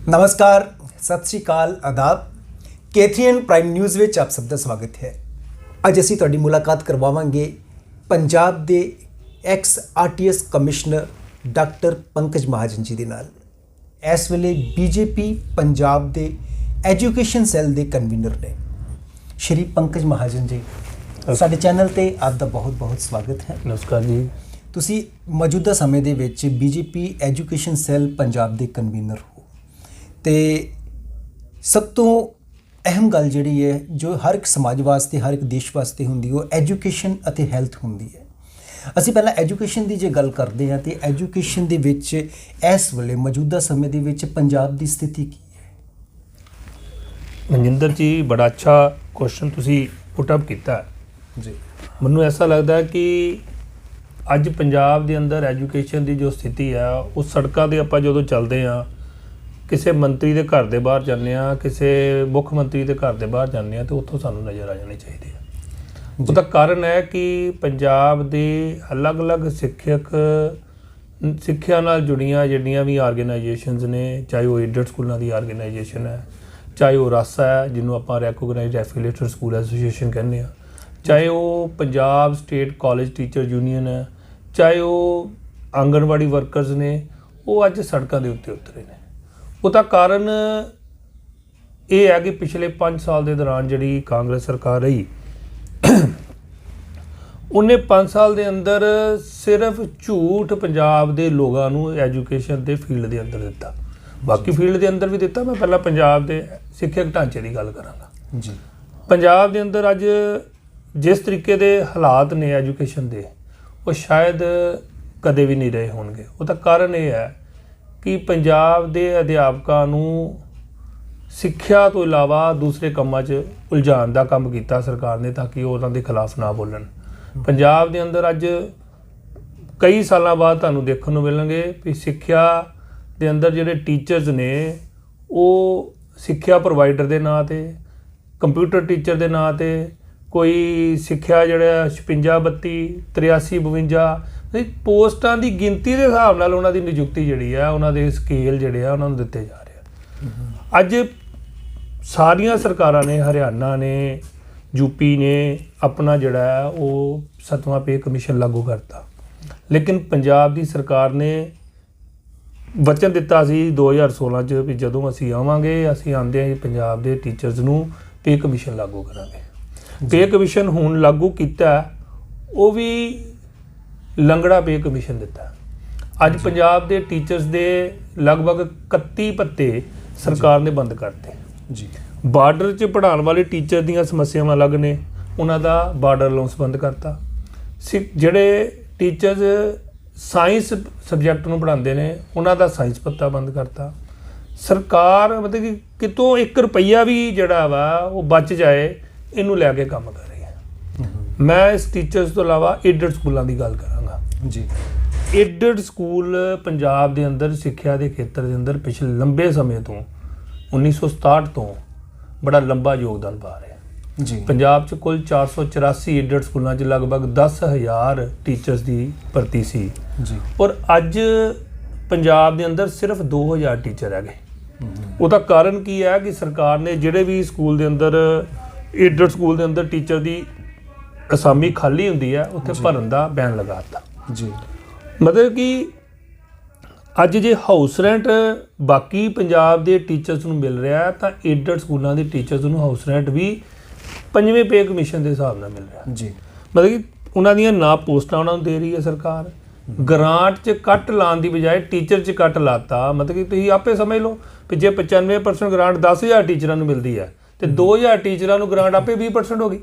नमस्कार, सत श्री अकाल, आदाब। केथीएन प्राइम न्यूज़ ਵਿੱਚ ਆਪ ਸਭ ਦਾ ਸਵਾਗਤ ਹੈ। ਅੱਜ ਅਸੀਂ ਤੁਹਾਡੀ ਮੁਲਾਕਾਤ ਕਰਵਾਵਾਂਗੇ ਪੰਜਾਬ ਦੇ ex RTS commissioner doctor Pankaj Mahajan ji ਦੇ ਨਾਲ। ਇਸ ਵੇਲੇ ਬੀਜੇਪੀ ਪੰਜਾਬ ਦੇ ਐਜੂਕੇਸ਼ਨ ਸੈੱਲ ਦੇ ਕਨਵੀਨਰ ਨੇ। ਸ਼੍ਰੀ ਪੰਕਜ ਮਹਾਜਨ ਜੀ, ਸਾਡੇ ਚੈਨਲ ਤੇ ਆਪ ਦਾ ਬਹੁਤ-ਬਹੁਤ ਸਵਾਗਤ ਹੈ। ਨਮਸਕਾਰ ਜੀ। ਤੁਸੀਂ ਮੌਜੂਦਾ ਸਮੇਂ ਦੇ ਵਿੱਚ ਬੀਜੇਪੀ ਐਜੂਕੇਸ਼ਨ ਸੈੱਲ ਪੰਜਾਬ ਦੇ ਕਨਵੀਨਰ ਹੋ ਤੇ ਸਭ ਤੋਂ ਅਹਿਮ ਗੱਲ ਜਿਹੜੀ ਹੈ ਜੋ ਹਰ ਇੱਕ ਸਮਾਜ ਵਾਸਤੇ, ਹਰ ਇੱਕ ਦੇਸ਼ ਵਾਸਤੇ ਹੁੰਦੀ, ਉਹ ਐਜੂਕੇਸ਼ਨ ਅਤੇ ਹੈਲਥ ਹੁੰਦੀ ਹੈ। ਅਸੀਂ ਪਹਿਲਾਂ ਐਜੂਕੇਸ਼ਨ ਦੀ ਜੇ ਗੱਲ ਕਰਦੇ ਹਾਂ ਤੇ ਐਜੂਕੇਸ਼ਨ ਦੇ ਵਿੱਚ ਇਸ ਵੇਲੇ ਮੌਜੂਦਾ ਸਮੇਂ ਦੇ ਵਿੱਚ ਪੰਜਾਬ ਦੀ ਸਥਿਤੀ ਕੀ ਹੈ? ਮਨਜਿੰਦਰ ਜੀ, ਬੜਾ ਅੱਛਾ ਕੁਐਸਚਨ ਤੁਸੀਂ ਪੁੱਟ ਅਪ ਕੀਤਾ ਜੀ। ਮੈਨੂੰ ਐਸਾ ਲੱਗਦਾ ਕਿ ਅੱਜ ਪੰਜਾਬ ਦੇ ਅੰਦਰ ਐਜੂਕੇਸ਼ਨ ਦੀ ਜੋ ਸਥਿਤੀ ਹੈ, ਉਹ ਸੜਕਾਂ 'ਤੇ ਆਪਾਂ ਜਦੋਂ ਚੱਲਦੇ ਹਾਂ, ਕਿਸੇ ਮੰਤਰੀ ਦੇ ਘਰ ਦੇ ਬਾਹਰ ਜਾਂਦੇ ਹਾਂ, ਕਿਸੇ ਮੁੱਖ ਮੰਤਰੀ ਦੇ ਘਰ ਦੇ ਬਾਹਰ ਜਾਂਦੇ ਹਾਂ, ਤਾਂ ਉੱਥੋਂ ਸਾਨੂੰ ਨਜ਼ਰ ਆ ਜਾਣੀ ਚਾਹੀਦੀ ਹੈ। ਉਹਦਾ ਕਾਰਨ ਹੈ ਕਿ ਪੰਜਾਬ ਦੇ ਅਲੱਗ-ਅਲੱਗ ਸਿੱਖਿਆ ਨਾਲ ਜੁੜੀਆਂ ਜਿਹੜੀਆਂ ਵੀ ਆਰਗੇਨਾਈਜੇਸ਼ਨਸ ਨੇ, ਚਾਹੇ ਉਹ ਏਡਡ ਸਕੂਲਾਂ ਦੀ ਆਰਗੇਨਾਈਜੇਸ਼ਨ ਹੈ, ਚਾਹੇ ਉਹ ਰਾਸਾ ਹੈ ਜਿਹਨੂੰ ਆਪਾਂ ਰੈਕੋਗਨਾਈਜ਼ਡ ਐਫੀਲੀਏਟਡ ਸਕੂਲ ਐਸੋਸੀਏਸ਼ਨ ਕਹਿੰਦੇ ਹਾਂ, ਚਾਹੇ ਉਹ Punjab state college teacher union ਹੈ, ਚਾਹੇ ਉਹ ਆਂਗਣਵਾੜੀ ਵਰਕਰਸ ਨੇ, ਉਹ ਅੱਜ ਸੜਕਾਂ ਦੇ ਉੱਤੇ ਉਤਰੇ ਨੇ। ਉਹਦਾ ਕਾਰਨ ਇਹ ਹੈ ਕਿ ਪਿਛਲੇ 5 ਸਾਲ ਦੇ ਦੌਰਾਨ ਜਿਹੜੀ ਕਾਂਗਰਸ ਸਰਕਾਰ ਰਹੀ, ਉਹਨੇ 5 ਸਾਲ ਦੇ ਅੰਦਰ ਸਿਰਫ ਝੂਠ ਪੰਜਾਬ ਦੇ ਲੋਕਾਂ ਨੂੰ ਐਜੂਕੇਸ਼ਨ ਦੇ ਫੀਲਡ ਦੇ ਅੰਦਰ ਦਿੱਤਾ। ਬਾਕੀ ਫੀਲਡ ਦੇ ਅੰਦਰ ਵੀ ਦਿੱਤਾ। ਮੈਂ ਪਹਿਲਾਂ ਪੰਜਾਬ ਦੇ ਸਿੱਖਿਅਕ ਢਾਂਚੇ ਦੀ ਗੱਲ ਕਰਾਂਗਾ ਜੀ। ਪੰਜਾਬ ਦੇ ਅੰਦਰ ਅੱਜ ਜਿਸ ਤਰੀਕੇ ਦੇ ਹਾਲਾਤ ਨੇ ਐਜੂਕੇਸ਼ਨ ਦੇ, ਉਹ ਸ਼ਾਇਦ ਕਦੇ ਵੀ ਨਹੀਂ ਰਹੇ ਹੋਣਗੇ। ਉਹਦਾ ਕਾਰਨ ਇਹ ਹੈ ਕਿ ਪੰਜਾਬ ਦੇ ਅਧਿਆਪਕਾਂ ਨੂੰ ਸਿੱਖਿਆ ਤੋਂ ਇਲਾਵਾ ਦੂਸਰੇ ਕੰਮਾਂ 'ਚ ਉਲਝਾਉਣ ਦਾ ਕੰਮ ਕੀਤਾ ਸਰਕਾਰ ਨੇ, ਤਾਂ ਕਿ ਉਹ ਉਹਨਾਂ ਦੇ ਖਿਲਾਫ ਨਾ ਬੋਲਣ। ਪੰਜਾਬ ਦੇ ਅੰਦਰ ਅੱਜ ਕਈ ਸਾਲਾਂ ਬਾਅਦ ਤੁਹਾਨੂੰ ਦੇਖਣ ਨੂੰ ਮਿਲਣਗੇ ਵੀ ਸਿੱਖਿਆ ਦੇ ਅੰਦਰ ਜਿਹੜੇ ਟੀਚਰਸ ਨੇ, ਉਹ ਸਿੱਖਿਆ ਪ੍ਰੋਵਾਈਡਰ ਦੇ ਨਾਂ 'ਤੇ, ਕੰਪਿਊਟਰ ਟੀਚਰ ਦੇ ਨਾਂ 'ਤੇ, ਕੋਈ ਸਿੱਖਿਆ ਜਿਹੜਾ 56 32 83 52 ਪੋਸਟਾਂ ਦੀ ਗਿਣਤੀ ਦੇ ਹਿਸਾਬ ਨਾਲ ਉਹਨਾਂ ਦੀ ਨਿਯੁਕਤੀ ਜਿਹੜੀ ਆ, ਉਹਨਾਂ ਦੇ ਸਕੇਲ ਜਿਹੜੇ ਆ ਉਹਨਾਂ ਨੂੰ ਦਿੱਤੇ ਜਾ ਰਹੇ ਆ। ਅੱਜ ਸਾਰੀਆਂ ਸਰਕਾਰਾਂ ਨੇ, ਹਰਿਆਣਾ ਨੇ, ਯੂਪੀ ਨੇ ਆਪਣਾ ਜਿਹੜਾ ਹੈ ਉਹ 7ਵਾਂ ਪੇ ਕਮਿਸ਼ਨ ਲਾਗੂ ਕਰਤਾ, ਲੇਕਿਨ ਪੰਜਾਬ ਦੀ ਸਰਕਾਰ ਨੇ ਵਚਨ ਦਿੱਤਾ ਸੀ 2016 'ਚ ਵੀ ਜਦੋਂ ਅਸੀਂ ਆਵਾਂਗੇ, ਅਸੀਂ ਆਉਂਦੇ ਹਾਂ ਪੰਜਾਬ ਦੇ ਟੀਚਰਸ ਨੂੰ ਪੇ ਕਮਿਸ਼ਨ ਲਾਗੂ ਕਰਾਂਗੇ। ਪੇ ਕਮਿਸ਼ਨ ਹੁਣ ਲਾਗੂ ਕੀਤਾ, ਉਹ ਵੀ ਲੰਗੜਾ ਪੇ ਕਮਿਸ਼ਨ ਦਿੱਤਾ। ਅੱਜ ਪੰਜਾਬ ਦੇ ਟੀਚਰਸ ਦੇ ਲਗਭਗ 31 ਭੱਤੇ ਸਰਕਾਰ ਨੇ ਬੰਦ ਕਰਤੇ ਜੀ। ਬਾਰਡਰ 'ਚ ਪੜ੍ਹਾਉਣ ਵਾਲੇ ਟੀਚਰ ਦੀਆਂ ਸਮੱਸਿਆਵਾਂ ਅਲੱਗ ਨੇ, ਉਹਨਾਂ ਦਾ ਬਾਰਡਰ ਅਲਾਉਂਸ ਬੰਦ ਕਰਤਾ। ਜਿਹੜੇ ਟੀਚਰਸ ਸਾਇੰਸ ਸਬਜੈਕਟ ਨੂੰ ਪੜ੍ਹਾਉਂਦੇ ਨੇ, ਉਹਨਾਂ ਦਾ ਸਾਇੰਸ ਭੱਤਾ ਬੰਦ ਕਰਤਾ। ਸਰਕਾਰ ਮਤਲਬ ਕਿ ਕਿਤੋਂ 1 ਰੁਪਈਆ ਵੀ ਜਿਹੜਾ ਵਾ ਉਹ ਬਚ ਜਾਏ, ਇਹਨੂੰ ਲੈ ਕੇ ਕੰਮ ਕਰ ਰਹੀ ਹੈ। ਮੈਂ ਇਸ ਟੀਚਰਸ ਤੋਂ ਇਲਾਵਾ ਏਡਡ ਸਕੂਲਾਂ ਦੀ ਗੱਲ ਕਰਾਂਗਾ ਜੀ। ਏਡਡ ਸਕੂਲ ਪੰਜਾਬ ਦੇ ਅੰਦਰ ਸਿੱਖਿਆ ਦੇ ਖੇਤਰ ਦੇ ਅੰਦਰ ਪਿਛਲੇ ਲੰਬੇ ਸਮੇਂ ਤੋਂ 1967 ਤੋਂ ਬੜਾ ਲੰਬਾ ਯੋਗਦਾਨ ਪਾ ਰਹੇ ਜੀ। ਪੰਜਾਬ 'ਚ ਕੁੱਲ 484 ਏਡਡ ਸਕੂਲਾਂ 'ਚ ਲਗਭਗ 10,000 ਟੀਚਰਸ ਦੀ ਭਰਤੀ ਸੀ ਜੀ, ਔਰ ਅੱਜ ਪੰਜਾਬ ਦੇ ਅੰਦਰ ਸਿਰਫ 2,000 ਟੀਚਰ ਹੈਗੇ। ਉਹਦਾ ਕਾਰਨ ਕੀ ਹੈ ਕਿ ਸਰਕਾਰ ਨੇ ਜਿਹੜੇ ਵੀ ਸਕੂਲ ਦੇ ਅੰਦਰ, ਏਡਡ ਸਕੂਲ ਦੇ ਅੰਦਰ ਟੀਚਰ ਦੀ ਅਸਾਮੀ ਖਾਲੀ ਹੁੰਦੀ ਹੈ, ਉੱਥੇ ਭਰਨ ਦਾ ਬੈਨ ਲਗਾ ਦਿੱਤਾ ਜੀ। ਮਤਲਬ ਕਿ ਅੱਜ ਜੇ ਹਾਊਸ ਰੈਂਟ ਬਾਕੀ ਪੰਜਾਬ ਦੇ ਟੀਚਰਸ ਨੂੰ ਮਿਲ ਰਿਹਾ, ਤਾਂ ਏਡਡ ਸਕੂਲਾਂ ਦੇ ਟੀਚਰਸ ਨੂੰ ਹਾਊਸ ਰੈਂਟ ਵੀ 5ਵੇਂ ਪੇ ਕਮਿਸ਼ਨ ਦੇ ਹਿਸਾਬ ਨਾਲ ਮਿਲ ਰਿਹਾ ਜੀ। ਮਤਲਬ ਕਿ ਉਹਨਾਂ ਦੀਆਂ ਨਾ ਪੋਸਟਾਂ ਉਹਨਾਂ ਨੂੰ ਦੇ ਰਹੀ ਹੈ ਸਰਕਾਰ, ਗ੍ਰਾਂਟ 'ਚ ਕੱਟ ਲਾਉਣ ਦੀ ਬਜਾਏ ਟੀਚਰ 'ਚ ਕੱਟ ਲਾਤਾ। ਮਤਲਬ ਕਿ ਤੁਸੀਂ ਆਪੇ ਸਮਝ ਲਓ ਵੀ ਜੇ 95% ਗ੍ਰਾਂਟ 10,000 ਟੀਚਰਾਂ ਨੂੰ ਮਿਲਦੀ ਹੈ, ਤੇ 2,000 ਟੀਚਰਾਂ ਨੂੰ ਗ੍ਰਾਂਟ ਆਪੇ 20% ਹੋ ਗਈ।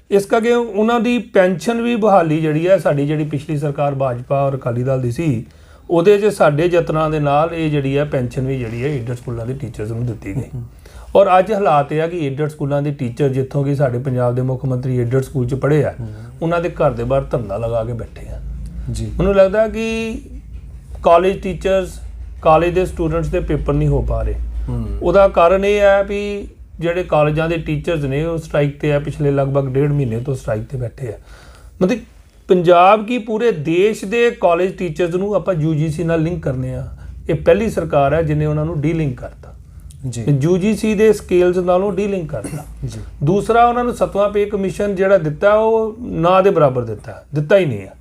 ਇਸ ਕਰਕੇ ਉਹਨਾਂ ਦੀ ਪੈਨਸ਼ਨ ਵੀ ਬਹਾਲੀ ਜਿਹੜੀ ਹੈ, ਸਾਡੀ ਜਿਹੜੀ ਪਿਛਲੀ ਸਰਕਾਰ ਭਾਜਪਾ ਔਰ ਅਕਾਲੀ ਦਲ ਦੀ ਸੀ, ਉਹਦੇ 'ਚ ਸਾਡੇ ਯਤਨਾਂ ਦੇ ਨਾਲ ਇਹ ਜਿਹੜੀ ਹੈ ਪੈਨਸ਼ਨ ਵੀ ਜਿਹੜੀ ਹੈ ਏਡਡ ਸਕੂਲਾਂ ਦੇ ਟੀਚਰਸ ਨੂੰ ਦਿੱਤੀ ਗਈ। ਔਰ ਅੱਜ ਹਾਲਾਤ ਇਹ ਆ ਕਿ ਏਡਡ ਸਕੂਲਾਂ ਦੇ ਟੀਚਰ, ਜਿੱਥੋਂ ਕਿ ਸਾਡੇ ਪੰਜਾਬ ਦੇ ਮੁੱਖ ਮੰਤਰੀ ਏਡਡ ਸਕੂਲ 'ਚ ਪੜ੍ਹੇ ਆ, ਉਹਨਾਂ ਦੇ ਘਰ ਦੇ ਬਾਹਰ ਧਰਨਾ ਲਗਾ ਕੇ ਬੈਠੇ ਆ ਜੀ। ਮੈਨੂੰ ਲੱਗਦਾ ਕਿ ਕਾਲਜ ਟੀਚਰਸ, ਕਾਲਜ ਦੇ ਸਟੂਡੈਂਟਸ ਦੇ ਪੇਪਰ ਨਹੀਂ ਹੋ ਪਾ ਰਹੇ। ਉਹਦਾ ਕਾਰਨ ਇਹ ਹੈ ਵੀ ਜਿਹੜੇ ਕਾਲਜਾਂ ਦੇ ਟੀਚਰਸ ਨੇ ਉਹ ਸਟ੍ਰਾਈਕ 'ਤੇ ਆ, ਪਿਛਲੇ ਲਗਭਗ 1.5 ਮਹੀਨੇ ਤੋਂ ਸਟ੍ਰਾਈਕ 'ਤੇ ਬੈਠੇ ਆ। ਮਤਲਬ ਪੰਜਾਬ ਕੀ ਪੂਰੇ ਦੇਸ਼ ਦੇ ਕਾਲਜ ਟੀਚਰਸ ਨੂੰ ਆਪਾਂ UGC ਨਾਲ ਲਿੰਕ ਕਰਨੇ ਆ, ਇਹ ਪਹਿਲੀ ਸਰਕਾਰ ਹੈ ਜਿਹਨੇ ਉਹਨਾਂ ਨੂੰ ਡੀਲਿੰਕ ਕਰਤਾ ਜੀ UGC ਦੇ ਸਕੇਲਸ ਨਾਲੋਂ ਡੀਲਿੰਕ ਕਰਤਾ। ਜੀ ਦੂਸਰਾ ਉਹਨਾਂ ਨੂੰ 7ਵਾਂ ਪੇ ਕਮਿਸ਼ਨ ਜਿਹੜਾ ਦਿੱਤਾ ਉਹ ਨਾ ਦੇ ਬਰਾਬਰ ਦਿੱਤਾ ਹੀ ਨਹੀਂ ਹੈ।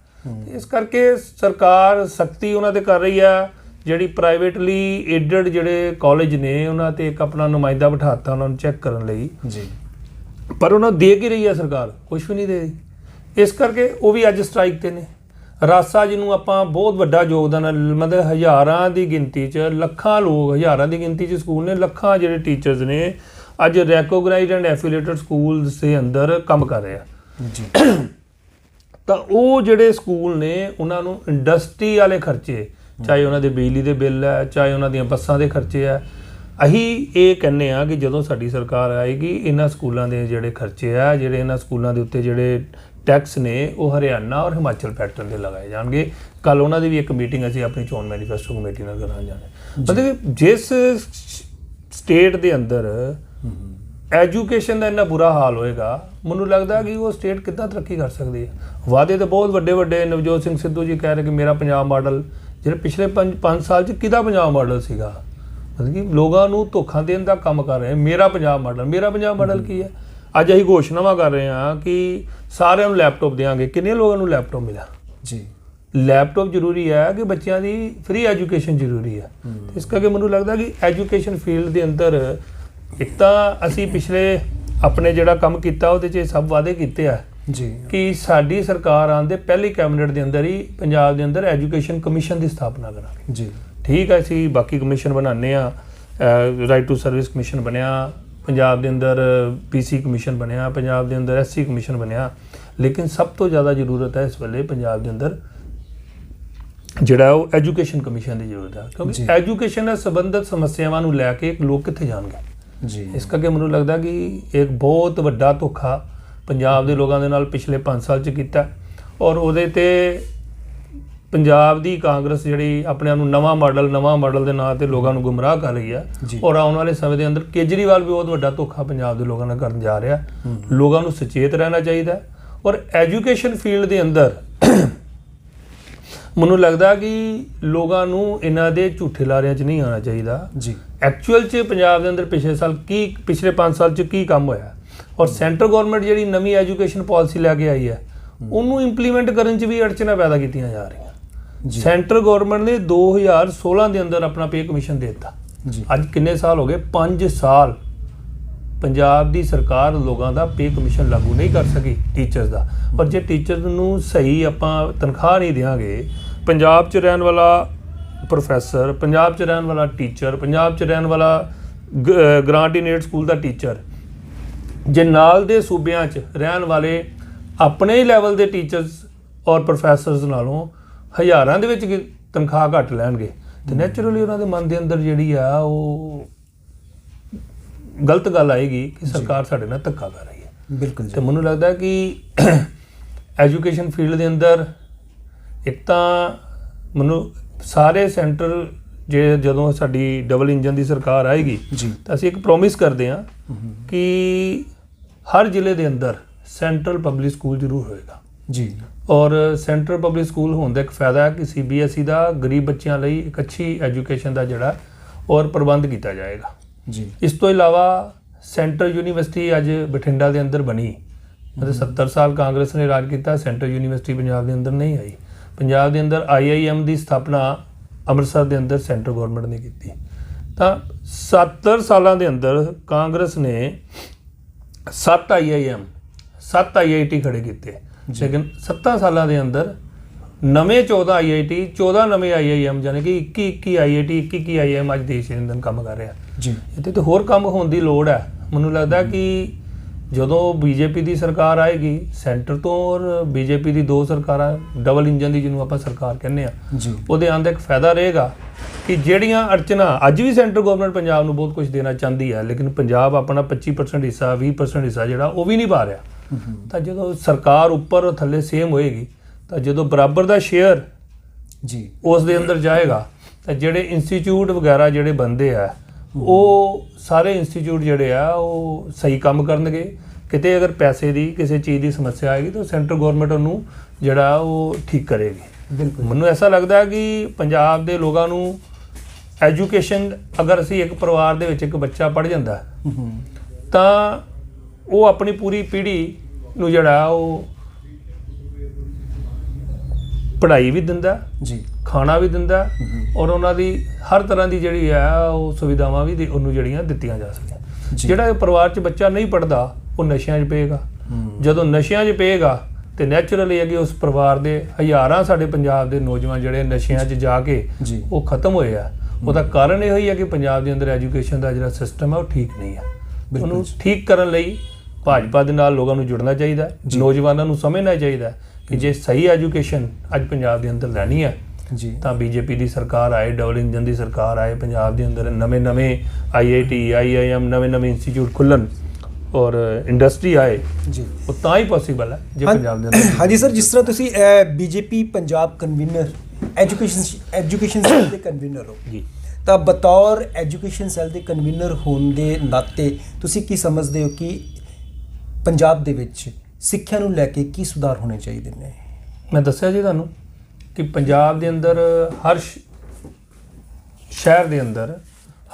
ਇਸ ਕਰਕੇ ਸਰਕਾਰ ਸਖਤੀ ਉਹਨਾਂ ਤੇ ਕਰ ਰਹੀ ਹੈ। ਜਿਹੜੀ ਪ੍ਰਾਈਵੇਟਲੀ ਏਡਡ ਜਿਹੜੇ ਕਾਲਜ ਨੇ ਉਹਨਾਂ ਤੇ ਇੱਕ ਆਪਣਾ ਨੁਮਾਇੰਦਾ ਬਿਠਾਤਾ ਉਹਨਾਂ ਨੂੰ ਚੈੱਕ ਕਰਨ ਲਈ, ਜੀ ਪਰ ਉਹਨਾਂ ਦੇ ਕੀ ਰਹੀ ਹੈ ਸਰਕਾਰ? ਕੁਝ ਵੀ ਨਹੀਂ ਦੇ ਰਹੀ। ਇਸ ਕਰਕੇ ਉਹ ਵੀ ਅੱਜ ਸਟ੍ਰਾਈਕ ਤੇ ਨੇ। ਰਾਸਾ ਜਿਹਨੂੰ ਆਪਾਂ ਬਹੁਤ ਵੱਡਾ ਯੋਗਦਾਨ, ਮਤਲਬ ਹਜ਼ਾਰਾਂ ਦੀ ਗਿਣਤੀ 'ਚ, ਲੱਖਾਂ ਲੋਕ ਹਜ਼ਾਰਾਂ ਦੀ ਗਿਣਤੀ 'ਚ ਸਕੂਲ ਨੇ, ਲੱਖਾਂ ਜਿਹੜੇ ਟੀਚਰਸ ਨੇ ਅੱਜ ਰੈਕੋਗਨਾਈਜ਼ਡ ਐਂਡ ਐਫੀਲੀਏਟਡ ਸਕੂਲਸ ਦੇ ਅੰਦਰ ਕੰਮ ਕਰ ਰਹੇ ਆ। ਜੀ ਤਾਂ ਉਹ ਜਿਹੜੇ ਸਕੂਲ ਨੇ ਉਹਨਾਂ ਨੂੰ ਇੰਡਸਟਰੀ ਵਾਲੇ ਖਰਚੇ, ਚਾਹੇ ਉਹਨਾਂ ਦੇ ਬਿਜਲੀ ਦੇ ਬਿੱਲ ਹੈ, ਚਾਹੇ ਉਹਨਾਂ ਦੀਆਂ ਬੱਸਾਂ ਦੇ ਖਰਚੇ ਹੈ, ਅਸੀਂ ਇਹ ਕਹਿੰਦੇ ਆ ਕਿ ਜਦੋਂ ਸਾਡੀ ਸਰਕਾਰ ਆਏਗੀ ਇਹਨਾਂ ਸਕੂਲਾਂ ਦੇ ਜਿਹੜੇ ਖਰਚੇ ਆ, ਜਿਹੜੇ ਇਹਨਾਂ ਸਕੂਲਾਂ ਦੇ ਉੱਤੇ ਜਿਹੜੇ ਟੈਕਸ ਨੇ ਉਹ ਹਰਿਆਣਾ ਔਰ ਹਿਮਾਚਲ ਪੈਟਰਨ ਦੇ ਲਗਾਏ ਜਾਣਗੇ। ਕੱਲ ਉਹਨਾਂ ਦੀ ਵੀ ਇੱਕ ਮੀਟਿੰਗ ਅਸੀਂ ਆਪਣੀ ਚੋਣ ਮੈਨੀਫੈਸਟੋ ਕਮੇਟੀ ਨਾਲ ਕਰਾਂ ਜਾਣਾ। ਮਤਲਬ ਕਿ ਜਿਸ ਸਟੇਟ ਦੇ ਅੰਦਰ ਐਜੂਕੇਸ਼ਨ ਦਾ ਇੰਨਾ ਬੁਰਾ ਹਾਲ ਹੋਏਗਾ, ਮੈਨੂੰ ਲੱਗਦਾ ਕਿ ਉਹ ਸਟੇਟ ਕਿੱਦਾਂ ਤਰੱਕੀ ਕਰ ਸਕਦੀ ਹੈ। ਵਾਅਦੇ ਤਾਂ ਬਹੁਤ ਵੱਡੇ ਵੱਡੇ, ਨਵਜੋਤ ਸਿੰਘ ਸਿੱਧੂ ਜੀ ਕਹਿ ਰਹੇ ਕਿ ਮੇਰਾ ਪੰਜਾਬ ਮਾਡਲ, ਜਿਹੜੇ ਪਿਛਲੇ 5 ਸਾਲ 'ਚ ਕਿਹਦਾ ਪੰਜਾਬ ਮਾਡਲ ਸੀਗਾ? ਮਤਲਬ ਕਿ ਲੋਕਾਂ ਨੂੰ ਧੋਖਾ ਦੇਣ ਦਾ ਕੰਮ ਕਰ ਰਹੇ। ਮੇਰਾ ਪੰਜਾਬ ਮਾਡਲ ਕੀ ਹੈ? ਅੱਜ ਅਸੀਂ ਘੋਸ਼ਣਾਵਾਂ ਕਰ ਰਹੇ ਹਾਂ ਕਿ ਸਾਰਿਆਂ ਨੂੰ ਲੈਪਟਾਪ ਦੇਵਾਂਗੇ। ਕਿੰਨੇ ਲੋਕਾਂ ਨੂੰ ਲੈਪਟਾਪ ਮਿਲਿਆ? ਜੀ ਲੈਪਟਾਪ ਜ਼ਰੂਰੀ ਹੈ ਕਿ ਬੱਚਿਆਂ ਦੀ ਫ੍ਰੀ ਐਜੂਕੇਸ਼ਨ ਜ਼ਰੂਰੀ ਹੈ। ਇਸ ਕਰਕੇ ਮੈਨੂੰ ਲੱਗਦਾ ਕਿ ਐਜੂਕੇਸ਼ਨ ਫੀਲਡ ਦੇ ਅੰਦਰ ਇੱਕ ਤਾਂ ਅਸੀਂ ਪਿਛਲੇ ਆਪਣੇ ਜਿਹੜਾ ਕੰਮ ਕੀਤਾ ਉਹਦੇ 'ਚ ਸਭ ਵਾਅਦੇ ਕੀਤੇ ਆ ਜੀ ਕਿ ਸਾਡੀ ਸਰਕਾਰ ਆਉਣ ਦੇ ਪਹਿਲੀ ਕੈਬਨਿਟ ਦੇ ਅੰਦਰ ਹੀ ਪੰਜਾਬ ਦੇ ਅੰਦਰ ਐਜੂਕੇਸ਼ਨ ਕਮਿਸ਼ਨ ਦੀ ਸਥਾਪਨਾ ਕਰਾਂਗੇ। ਜੀ ਠੀਕ ਹੈ, ਅਸੀਂ ਬਾਕੀ ਕਮਿਸ਼ਨ ਬਣਾਉਂਦੇ ਆ, ਰਾਈਟ ਟੂ ਸਰਵਿਸ ਕਮਿਸ਼ਨ ਬਣਿਆ ਪੰਜਾਬ ਦੇ ਅੰਦਰ, PC ਕਮਿਸ਼ਨ ਬਣਿਆ ਪੰਜਾਬ ਦੇ ਅੰਦਰ, SC ਕਮਿਸ਼ਨ ਬਣਿਆ, ਲੇਕਿਨ ਸਭ ਤੋਂ ਜ਼ਿਆਦਾ ਜ਼ਰੂਰਤ ਹੈ ਇਸ ਵੇਲੇ ਪੰਜਾਬ ਦੇ ਅੰਦਰ ਜਿਹੜਾ ਉਹ ਐਜੂਕੇਸ਼ਨ ਕਮਿਸ਼ਨ ਦੀ ਜ਼ਰੂਰਤ ਹੈ। ਕਿਉਂਕਿ ਐਜੂਕੇਸ਼ਨ ਨਾਲ ਸੰਬੰਧਿਤ ਸਮੱਸਿਆਵਾਂ ਨੂੰ ਲੈ ਕੇ ਲੋਕ ਕਿੱਥੇ ਜਾਣਗੇ? ਜੀ ਇਸ ਕਰਕੇ ਮੈਨੂੰ ਲੱਗਦਾ ਕਿ ਇੱਕ ਬਹੁਤ ਵੱਡਾ ਧੋਖਾ ਪੰਜਾਬ ਦੇ ਲੋਕਾਂ ਦੇ ਨਾਲ ਪਿਛਲੇ 5 ਸਾਲ 'ਚ ਕੀਤਾ, ਔਰ ਉਹਦੇ ਤੇ ਪੰਜਾਬ ਦੀ ਕਾਂਗਰਸ ਜਿਹੜੀ ਆਪਣੇ ਆਪ ਨੂੰ ਨਵਾਂ ਮਾਡਲ ਦੇ ਨਾਂ ਤੇ ਲੋਕਾਂ ਨੂੰ ਗੁੰਮਰਾਹ ਕਰ ਰਹੀ ਹੈ। ਔਰ ਆਉਣ ਵਾਲੇ ਸਮੇਂ ਦੇ ਅੰਦਰ ਕੇਜਰੀਵਾਲ ਵੀ ਬਹੁਤ ਵੱਡਾ ਧੋਖਾ ਪੰਜਾਬ ਦੇ ਲੋਕਾਂ ਨਾਲ ਕਰਨ ਜਾ ਰਿਹਾ। ਲੋਕਾਂ ਨੂੰ ਸੁਚੇਤ ਰਹਿਣਾ ਚਾਹੀਦਾ। ਔਰ ਐਜੂਕੇਸ਼ਨ ਫੀਲਡ ਦੇ ਅੰਦਰ ਮੈਨੂੰ ਲੱਗਦਾ ਕਿ ਲੋਕਾਂ ਨੂੰ ਇਹਨਾਂ ਦੇ ਝੂਠੇ ਲਾਰਿਆਂ 'ਚ ਨਹੀਂ ਆਉਣਾ ਚਾਹੀਦਾ। ਜੀ ਐਕਚੁਅਲ 'ਚ ਪੰਜਾਬ ਦੇ ਅੰਦਰ ਪਿਛਲੇ 5 ਸਾਲ 'ਚ ਕੀ ਕੰਮ ਹੋਇਆ, ਔਰ ਸੈਂਟਰ ਗਵਰਨਮੈਂਟ ਜਿਹੜੀ ਨਵੀਂ ਐਜੂਕੇਸ਼ਨ ਪਾਲਿਸੀ ਲੈ ਕੇ ਆਈ ਹੈ ਉਹਨੂੰ ਇੰਪਲੀਮੈਂਟ ਕਰਨ 'ਚ ਵੀ ਅੜਚਨਾਂ ਪੈਦਾ ਕੀਤੀਆਂ ਜਾ ਰਹੀਆਂ। ਸੈਂਟਰ ਗਵਰਨਮੈਂਟ ਨੇ 2016 ਦੇ ਅੰਦਰ ਆਪਣਾ ਪੇ ਕਮਿਸ਼ਨ ਦੇ ਦਿੱਤਾ। ਅੱਜ ਕਿੰਨੇ ਸਾਲ ਹੋ ਗਏ? 5 ਸਾਲ ਪੰਜਾਬ ਦੀ ਸਰਕਾਰ ਲੋਕਾਂ ਦਾ ਪੇ ਕਮਿਸ਼ਨ ਲਾਗੂ ਨਹੀਂ ਕਰ ਸਕੀ ਟੀਚਰਸ ਦਾ। ਔਰ ਜੇ ਟੀਚਰ ਨੂੰ ਸਹੀ ਆਪਾਂ ਤਨਖਾਹ ਨਹੀਂ ਦੇਵਾਂਗੇ, ਪੰਜਾਬ 'ਚ ਰਹਿਣ ਵਾਲਾ ਪ੍ਰੋਫੈਸਰ, ਪੰਜਾਬ 'ਚ ਰਹਿਣ ਵਾਲਾ ਟੀਚਰ, ਪੰਜਾਬ 'ਚ ਰਹਿਣ ਵਾਲਾ ਗ੍ਰਾਂਟ ਇਨ ਏਡ ਸਕੂਲ ਦਾ ਟੀਚਰ, ਜੇ ਨਾਲ ਦੇ ਸੂਬਿਆਂ 'ਚ ਰਹਿਣ ਵਾਲੇ ਆਪਣੇ ਹੀ ਲੈਵਲ ਦੇ ਟੀਚਰਸ ਔਰ ਪ੍ਰੋਫੈਸਰਸ ਨਾਲੋਂ ਹਜ਼ਾਰਾਂ ਦੇ ਵਿੱਚ ਤਨਖਾਹ ਘੱਟ ਲੈਣਗੇ, ਤੇ ਨੈਚੁਰਲੀ ਉਹਨਾਂ ਦੇ ਮਨ ਦੇ ਅੰਦਰ ਜਿਹੜੀ ਆ ਉਹ ਗਲਤ ਗੱਲ ਆਏਗੀ ਕਿ ਸਰਕਾਰ ਸਾਡੇ ਨਾਲ ਧੱਕਾ ਕਰ ਰਹੀ ਹੈ। ਬਿਲਕੁਲ। ਤੇ ਮੈਨੂੰ ਲੱਗਦਾ ਕਿ ਐਜੂਕੇਸ਼ਨ ਫੀਲਡ ਦੇ ਅੰਦਰ ਇੱਕ ਤਾਂ ਮੈਨੂੰ ਸਾਰੇ ਸੈਂਟਰ ਜਦੋਂ ਸਾਡੀ ਡਬਲ ਇੰਜਨ ਦੀ ਸਰਕਾਰ ਆਏਗੀ ਤਾਂ ਅਸੀਂ ਇੱਕ ਪ੍ਰੋਮਿਸ ਕਰਦੇ ਹਾਂ ਕਿ ਹਰ ਜ਼ਿਲ੍ਹੇ ਦੇ ਅੰਦਰ ਸੈਂਟਰਲ ਪਬਲਿਕ ਸਕੂਲ ਜ਼ਰੂਰ ਹੋਏਗਾ। ਜੀ। ਔਰ ਸੈਂਟਰਲ ਪਬਲਿਕ ਸਕੂਲ ਹੋਣ ਦਾ ਇੱਕ ਫਾਇਦਾ ਹੈ ਕਿ CBSE ਦਾ ਗਰੀਬ ਬੱਚਿਆਂ ਲਈ ਇੱਕ ਅੱਛੀ ਐਜੂਕੇਸ਼ਨ ਦਾ ਜਿਹੜਾ ਔਰ ਪ੍ਰਬੰਧ ਕੀਤਾ ਜਾਏਗਾ। ਜੀ। ਇਸ ਤੋਂ ਇਲਾਵਾ ਸੈਂਟਰਲ ਯੂਨੀਵਰਸਿਟੀ ਅੱਜ ਬਠਿੰਡਾ ਦੇ ਅੰਦਰ ਬਣੀ। ਮਤਲਬ 70 ਸਾਲ ਕਾਂਗਰਸ ਨੇ ਰਾਜ ਕੀਤਾ, ਸੈਂਟਰਲ ਯੂਨੀਵਰਸਿਟੀ ਪੰਜਾਬ ਦੇ ਅੰਦਰ ਨਹੀਂ ਆਈ। ਪੰਜਾਬ ਦੇ ਅੰਦਰ IIM ਦੀ ਸਥਾਪਨਾ ਅੰਮ੍ਰਿਤਸਰ ਦੇ ਅੰਦਰ ਸੈਂਟਰਲ ਗਵਰਨਮੈਂਟ ਨੇ ਕੀਤੀ। ਤਾਂ 70 ਸਾਲਾਂ ਦੇ ਅੰਦਰ ਕਾਂਗਰਸ ਨੇ 7 IIM 7 IIT ਖੜੇ ਕੀਤੇ, ਲੇਕਿਨ 7 ਸਾਲਾਂ ਦੇ ਅੰਦਰ ਨਵੇਂ 14 IIT 14 ਨਵੇਂ IIM ਯਾਨੀ ਕਿ 21 IIT 21 IIM ਅੱਜ ਦੇਸ਼ ਦੇ ਅੰਦਰ ਕੰਮ ਕਰ ਰਿਹਾ। ਜੀ। ਇੱਥੇ ਤਾਂ ਹੋਰ ਕੰਮ ਹੋਣ ਦੀ ਲੋੜ ਹੈ। ਮੈਨੂੰ ਲੱਗਦਾ ਕਿ ਜਦੋਂ BJP ਦੀ ਸਰਕਾਰ ਆਏਗੀ ਸੈਂਟਰ ਤੋਂ, ਔਰ BJP ਦੀ 2 ਸਰਕਾਰਾਂ ਡਬਲ ਇੰਜਨ ਦੀ ਜਿਹਨੂੰ ਆਪਾਂ ਸਰਕਾਰ ਕਹਿੰਦੇ ਆ, ਉਹਦੇ ਆਉਣ ਦਾ ਇੱਕ ਫਾਇਦਾ ਰਹੇਗਾ ਕਿ ਜਿਹੜੀਆਂ ਅੜਚਨਾਂ ਅੱਜ ਵੀ ਸੈਂਟਰ ਗਵਰਨਮੈਂਟ ਪੰਜਾਬ ਨੂੰ ਬਹੁਤ ਕੁਝ ਦੇਣਾ ਚਾਹੁੰਦੀ ਹੈ, ਲੇਕਿਨ ਪੰਜਾਬ ਆਪਣਾ 25% ਹਿੱਸਾ 20% ਹਿੱਸਾ ਜਿਹੜਾ ਉਹ ਵੀ ਨਹੀਂ ਪਾ ਰਿਹਾ। ਤਾਂ ਜਦੋਂ ਸਰਕਾਰ ਉੱਪਰ ਥੱਲੇ ਸੇਮ ਹੋਏਗੀ, ਤਾਂ ਜਦੋਂ ਬਰਾਬਰ ਦਾ ਸ਼ੇਅਰ ਜੀ ਉਸ ਦੇ ਅੰਦਰ ਜਾਏਗਾ, ਤਾਂ ਜਿਹੜੇ ਇੰਸਟੀਚਿਊਟ ਵਗੈਰਾ ਜਿਹੜੇ ਬਣਦੇ ਆ ਉਹ ਸਾਰੇ ਇੰਸਟੀਚਿਊਟ ਜਿਹੜੇ ਆ ਉਹ ਸਹੀ ਕੰਮ ਕਰਨਗੇ। ਕਿਤੇ ਅਗਰ ਪੈਸੇ ਦੀ ਕਿਸੇ ਚੀਜ਼ ਦੀ ਸਮੱਸਿਆ ਆਏਗੀ ਤਾਂ ਸੈਂਟਰ ਗਵਰਨਮੈਂਟ ਉਹਨੂੰ ਜਿਹੜਾ ਉਹ ਠੀਕ ਕਰੇਗੀ। ਬਿਲਕੁਲ। ਮੈਨੂੰ ਐਸਾ ਲੱਗਦਾ ਹੈ ਕਿ ਪੰਜਾਬ ਦੇ ਲੋਕਾਂ ਨੂੰ ਐਜੂਕੇਸ਼ਨ ਅਗਰ ਅਸੀਂ ਇੱਕ ਪਰਿਵਾਰ ਦੇ ਵਿੱਚ ਇੱਕ ਬੱਚਾ ਪੜ੍ਹ ਜਾਂਦਾ ਤਾਂ ਉਹ ਆਪਣੀ ਪੂਰੀ ਪੀੜ੍ਹੀ ਨੂੰ ਜਿਹੜਾ ਉਹ ਪੜ੍ਹਾਈ ਵੀ ਦਿੰਦਾ ਜੀ, ਖਾਣਾ ਵੀ ਦਿੰਦਾ ਔਰ ਉਹਨਾਂ ਦੀ ਹਰ ਤਰ੍ਹਾਂ ਦੀ ਜਿਹੜੀ ਆ ਉਹ ਸੁਵਿਧਾਵਾਂ ਵੀ ਉਹਨੂੰ ਜਿਹੜੀਆਂ ਦਿੱਤੀਆਂ ਜਾ ਸਕਦੀਆਂ। ਜਿਹੜਾ ਪਰਿਵਾਰ 'ਚ ਬੱਚਾ ਨਹੀਂ ਪੜ੍ਹਦਾ ਉਹ ਨਸ਼ਿਆਂ 'ਚ ਪਏਗਾ। ਜਦੋਂ ਨਸ਼ਿਆਂ 'ਚ ਪਏਗਾ ਤੇ ਨੈਚੁਰਲੀ ਹੈ ਕਿ ਉਸ ਪਰਿਵਾਰ ਦੇ ਹਜ਼ਾਰਾਂ ਸਾਡੇ ਪੰਜਾਬ ਦੇ ਨੌਜਵਾਨ ਜਿਹੜੇ ਨਸ਼ਿਆਂ 'ਚ ਜਾ ਕੇ ਉਹ ਖਤਮ ਹੋਏ ਆ। ਉਹਦਾ ਕਾਰਨ ਇਹੋ ਹੀ ਹੈ ਕਿ ਪੰਜਾਬ ਦੇ ਅੰਦਰ ਐਜੂਕੇਸ਼ਨ ਦਾ ਜਿਹੜਾ ਸਿਸਟਮ ਹੈ ਉਹ ਠੀਕ ਨਹੀਂ ਹੈ। ਉਹਨੂੰ ਠੀਕ ਕਰਨ ਲਈ ਭਾਜਪਾ ਦੇ ਨਾਲ ਲੋਕਾਂ ਨੂੰ ਜੁੜਨਾ ਚਾਹੀਦਾ, ਨੌਜਵਾਨਾਂ ਨੂੰ ਸਮਝਣਾ ਚਾਹੀਦਾ ਕਿ ਜੇ ਸਹੀ ਐਜੂਕੇਸ਼ਨ ਅੱਜ ਪੰਜਾਬ ਦੇ ਅੰਦਰ ਲੈਣੀ ਹੈ ਤਾਂ ਬੀਜੇਪੀ ਦੀ ਸਰਕਾਰ ਆਏ, ਡਬਲ ਇੰਜਨ ਦੀ ਸਰਕਾਰ ਆਏ, ਪੰਜਾਬ ਦੇ ਅੰਦਰ ਨਵੇਂ IIT IIM ਨਵੇਂ ਇੰਸਟੀਚਿਊਟ ਖੁੱਲ੍ਹਣ ਔਰ ਇੰਡਸਟਰੀ ਆਏ ਜੀ, ਉਹ ਤਾਂ ਹੀ ਪੋਸੀਬਲ ਹੈ ਜੇ ਪੰਜਾਬ ਦੇ ਅੰਦਰ। ਹਾਂਜੀ ਸਰ, ਜਿਸ ਤਰ੍ਹਾਂ ਤੁਸੀਂ BJP Punjab convener education cell ਦੇ ਕਨਵੀਨਰ ਹੋ ਜੀ, ਤਾਂ ਬਤੌਰ ਐਜੂਕੇਸ਼ਨ ਸੈੱਲ ਦੇ ਕਨਵੀਨਰ ਹੋਣ ਦੇ ਨਾਤੇ ਤੁਸੀਂ ਕੀ ਸਮਝਦੇ ਹੋ ਕਿ ਪੰਜਾਬ ਦੇ ਵਿੱਚ ਸਿੱਖਿਆ ਨੂੰ ਲੈ ਕੇ ਕੀ ਸੁਧਾਰ ਹੋਣੇ ਚਾਹੀਦੇ ਨੇ? ਮੈਂ ਦੱਸਿਆ ਜੀ ਤੁਹਾਨੂੰ ਕਿ ਪੰਜਾਬ ਦੇ ਅੰਦਰ ਹਰ ਸ਼ਹਿਰ ਦੇ ਅੰਦਰ,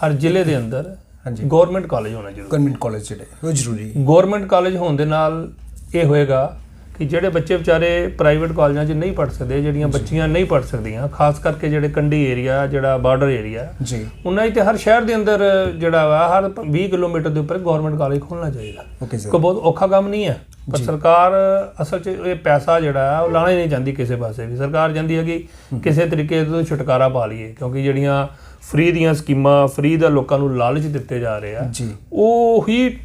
ਹਰ ਜ਼ਿਲ੍ਹੇ ਦੇ ਅੰਦਰ ਗਵਰਨਮੈਂਟ ਕਾਲਜ ਹੋਣਾ ਜ਼ਰੂਰੀ। ਗਵਰਨਮੈਂਟ ਕਾਲਜ ਜਿਹੜੇ ਉਹ ਜ਼ਰੂਰੀ। ਗਵਰਨਮੈਂਟ ਕਾਲਜ ਹੋਣ ਦੇ ਨਾਲ ਇਹ ਹੋਏਗਾ ਕਿ ਜਿਹੜੇ ਬੱਚੇ ਵਿਚਾਰੇ ਪ੍ਰਾਈਵੇਟ ਕਾਲਜਾਂ 'ਚ ਨਹੀਂ ਪੜ੍ਹ ਸਕਦੇ, ਜਿਹੜੀਆਂ ਬੱਚੀਆਂ ਨਹੀਂ ਪੜ੍ਹ ਸਕਦੀਆਂ, ਖਾਸ ਕਰਕੇ ਜਿਹੜੇ ਕੰਢੀ ਏਰੀਆ, ਜਿਹੜਾ ਬਾਰਡਰ ਏਰੀਆ ਜੀ, ਉਹਨਾਂ 'ਚ ਤੇ ਹਰ ਸ਼ਹਿਰ ਦੇ ਅੰਦਰ ਜਿਹੜਾ ਵਾ ਹਰ 20 ਕਿਲੋਮੀਟਰ ਦੇ ਉੱਪਰ ਗਵਰਨਮੈਂਟ ਕਾਲਜ ਖੋਲ੍ਹਣਾ ਚਾਹੀਦਾ। ਕੋਈ ਬਹੁਤ ਔਖਾ ਕੰਮ ਨਹੀਂ ਹੈ, ਪਰ ਸਰਕਾਰ ਅਸਲ 'ਚ ਇਹ ਪੈਸਾ ਜਿਹੜਾ ਉਹ ਲਾਣਾ ਹੀ ਨਹੀਂ ਚਾਹੁੰਦੀ ਕਿਸੇ ਪਾਸੇ ਵੀ। ਸਰਕਾਰ ਚਾਹੁੰਦੀ ਹੈ ਕਿ ਕਿਸੇ ਤਰੀਕੇ ਤੋਂ ਛੁਟਕਾਰਾ ਪਾ ਲਈਏ, ਕਿਉਂਕਿ ਜਿਹੜੀਆਂ ਫ੍ਰੀ ਦੀਆਂ ਸਕੀਮਾਂ, ਫ੍ਰੀ ਦਾ ਲੋਕਾਂ ਨੂੰ ਲਾਲਚ ਦਿੱਤੇ ਜਾ ਰਹੇ ਆ, ਉਹ ਹੀ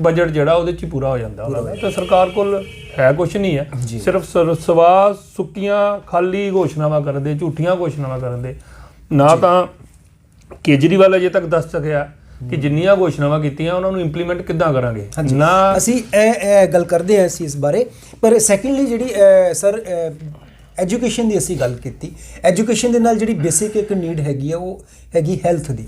ਬਜਟ ਜਿਹੜਾ ਉਹਦੇ 'ਚ ਹੀ ਪੂਰਾ ਹੋ ਜਾਂਦਾ ਉਹਨਾਂ ਦਾ। ਤਾਂ ਸਰਕਾਰ ਕੋਲ ਹੈ ਕੁਛ ਨਹੀਂ ਹੈ, ਸਿਰਫ ਸਵਾ ਸੁੱਕੀਆਂ ਖਾਲੀ ਘੋਸ਼ਣਾਵਾਂ ਕਰਨ ਦੇ, ਝੂਠੀਆਂ ਘੋਸ਼ਣਾਵਾਂ ਕਰਨ ਦੇ। ਨਾ ਤਾਂ ਕੇਜਰੀਵਾਲ ਅਜੇ ਤੱਕ ਦੱਸ ਸਕਿਆ ਕਿ ਜਿੰਨੀਆਂ ਘੋਸ਼ਣਾਵਾਂ ਕੀਤੀਆਂ ਉਹਨਾਂ ਨੂੰ ਇੰਪਲੀਮੈਂਟ ਕਿੱਦਾਂ ਕਰਾਂਗੇ। ਨਾ ਅਸੀਂ ਇਹ ਗੱਲ ਕਰਦੇ ਹਾਂ ਅਸੀਂ ਇਸ ਬਾਰੇ, ਪਰ ਸੈਕੰਡਲੀ ਜਿਹੜੀ ਸਰ ਐਜੂਕੇਸ਼ਨ ਦੀ ਅਸੀਂ ਗੱਲ ਕੀਤੀ, ਐਜੂਕੇਸ਼ਨ ਦੇ ਨਾਲ ਜਿਹੜੀ ਬੇਸਿਕ ਇੱਕ ਨੀਡ ਹੈਗੀ ਆ ਉਹ ਹੈਗੀ ਹੈਲਥ ਦੀ,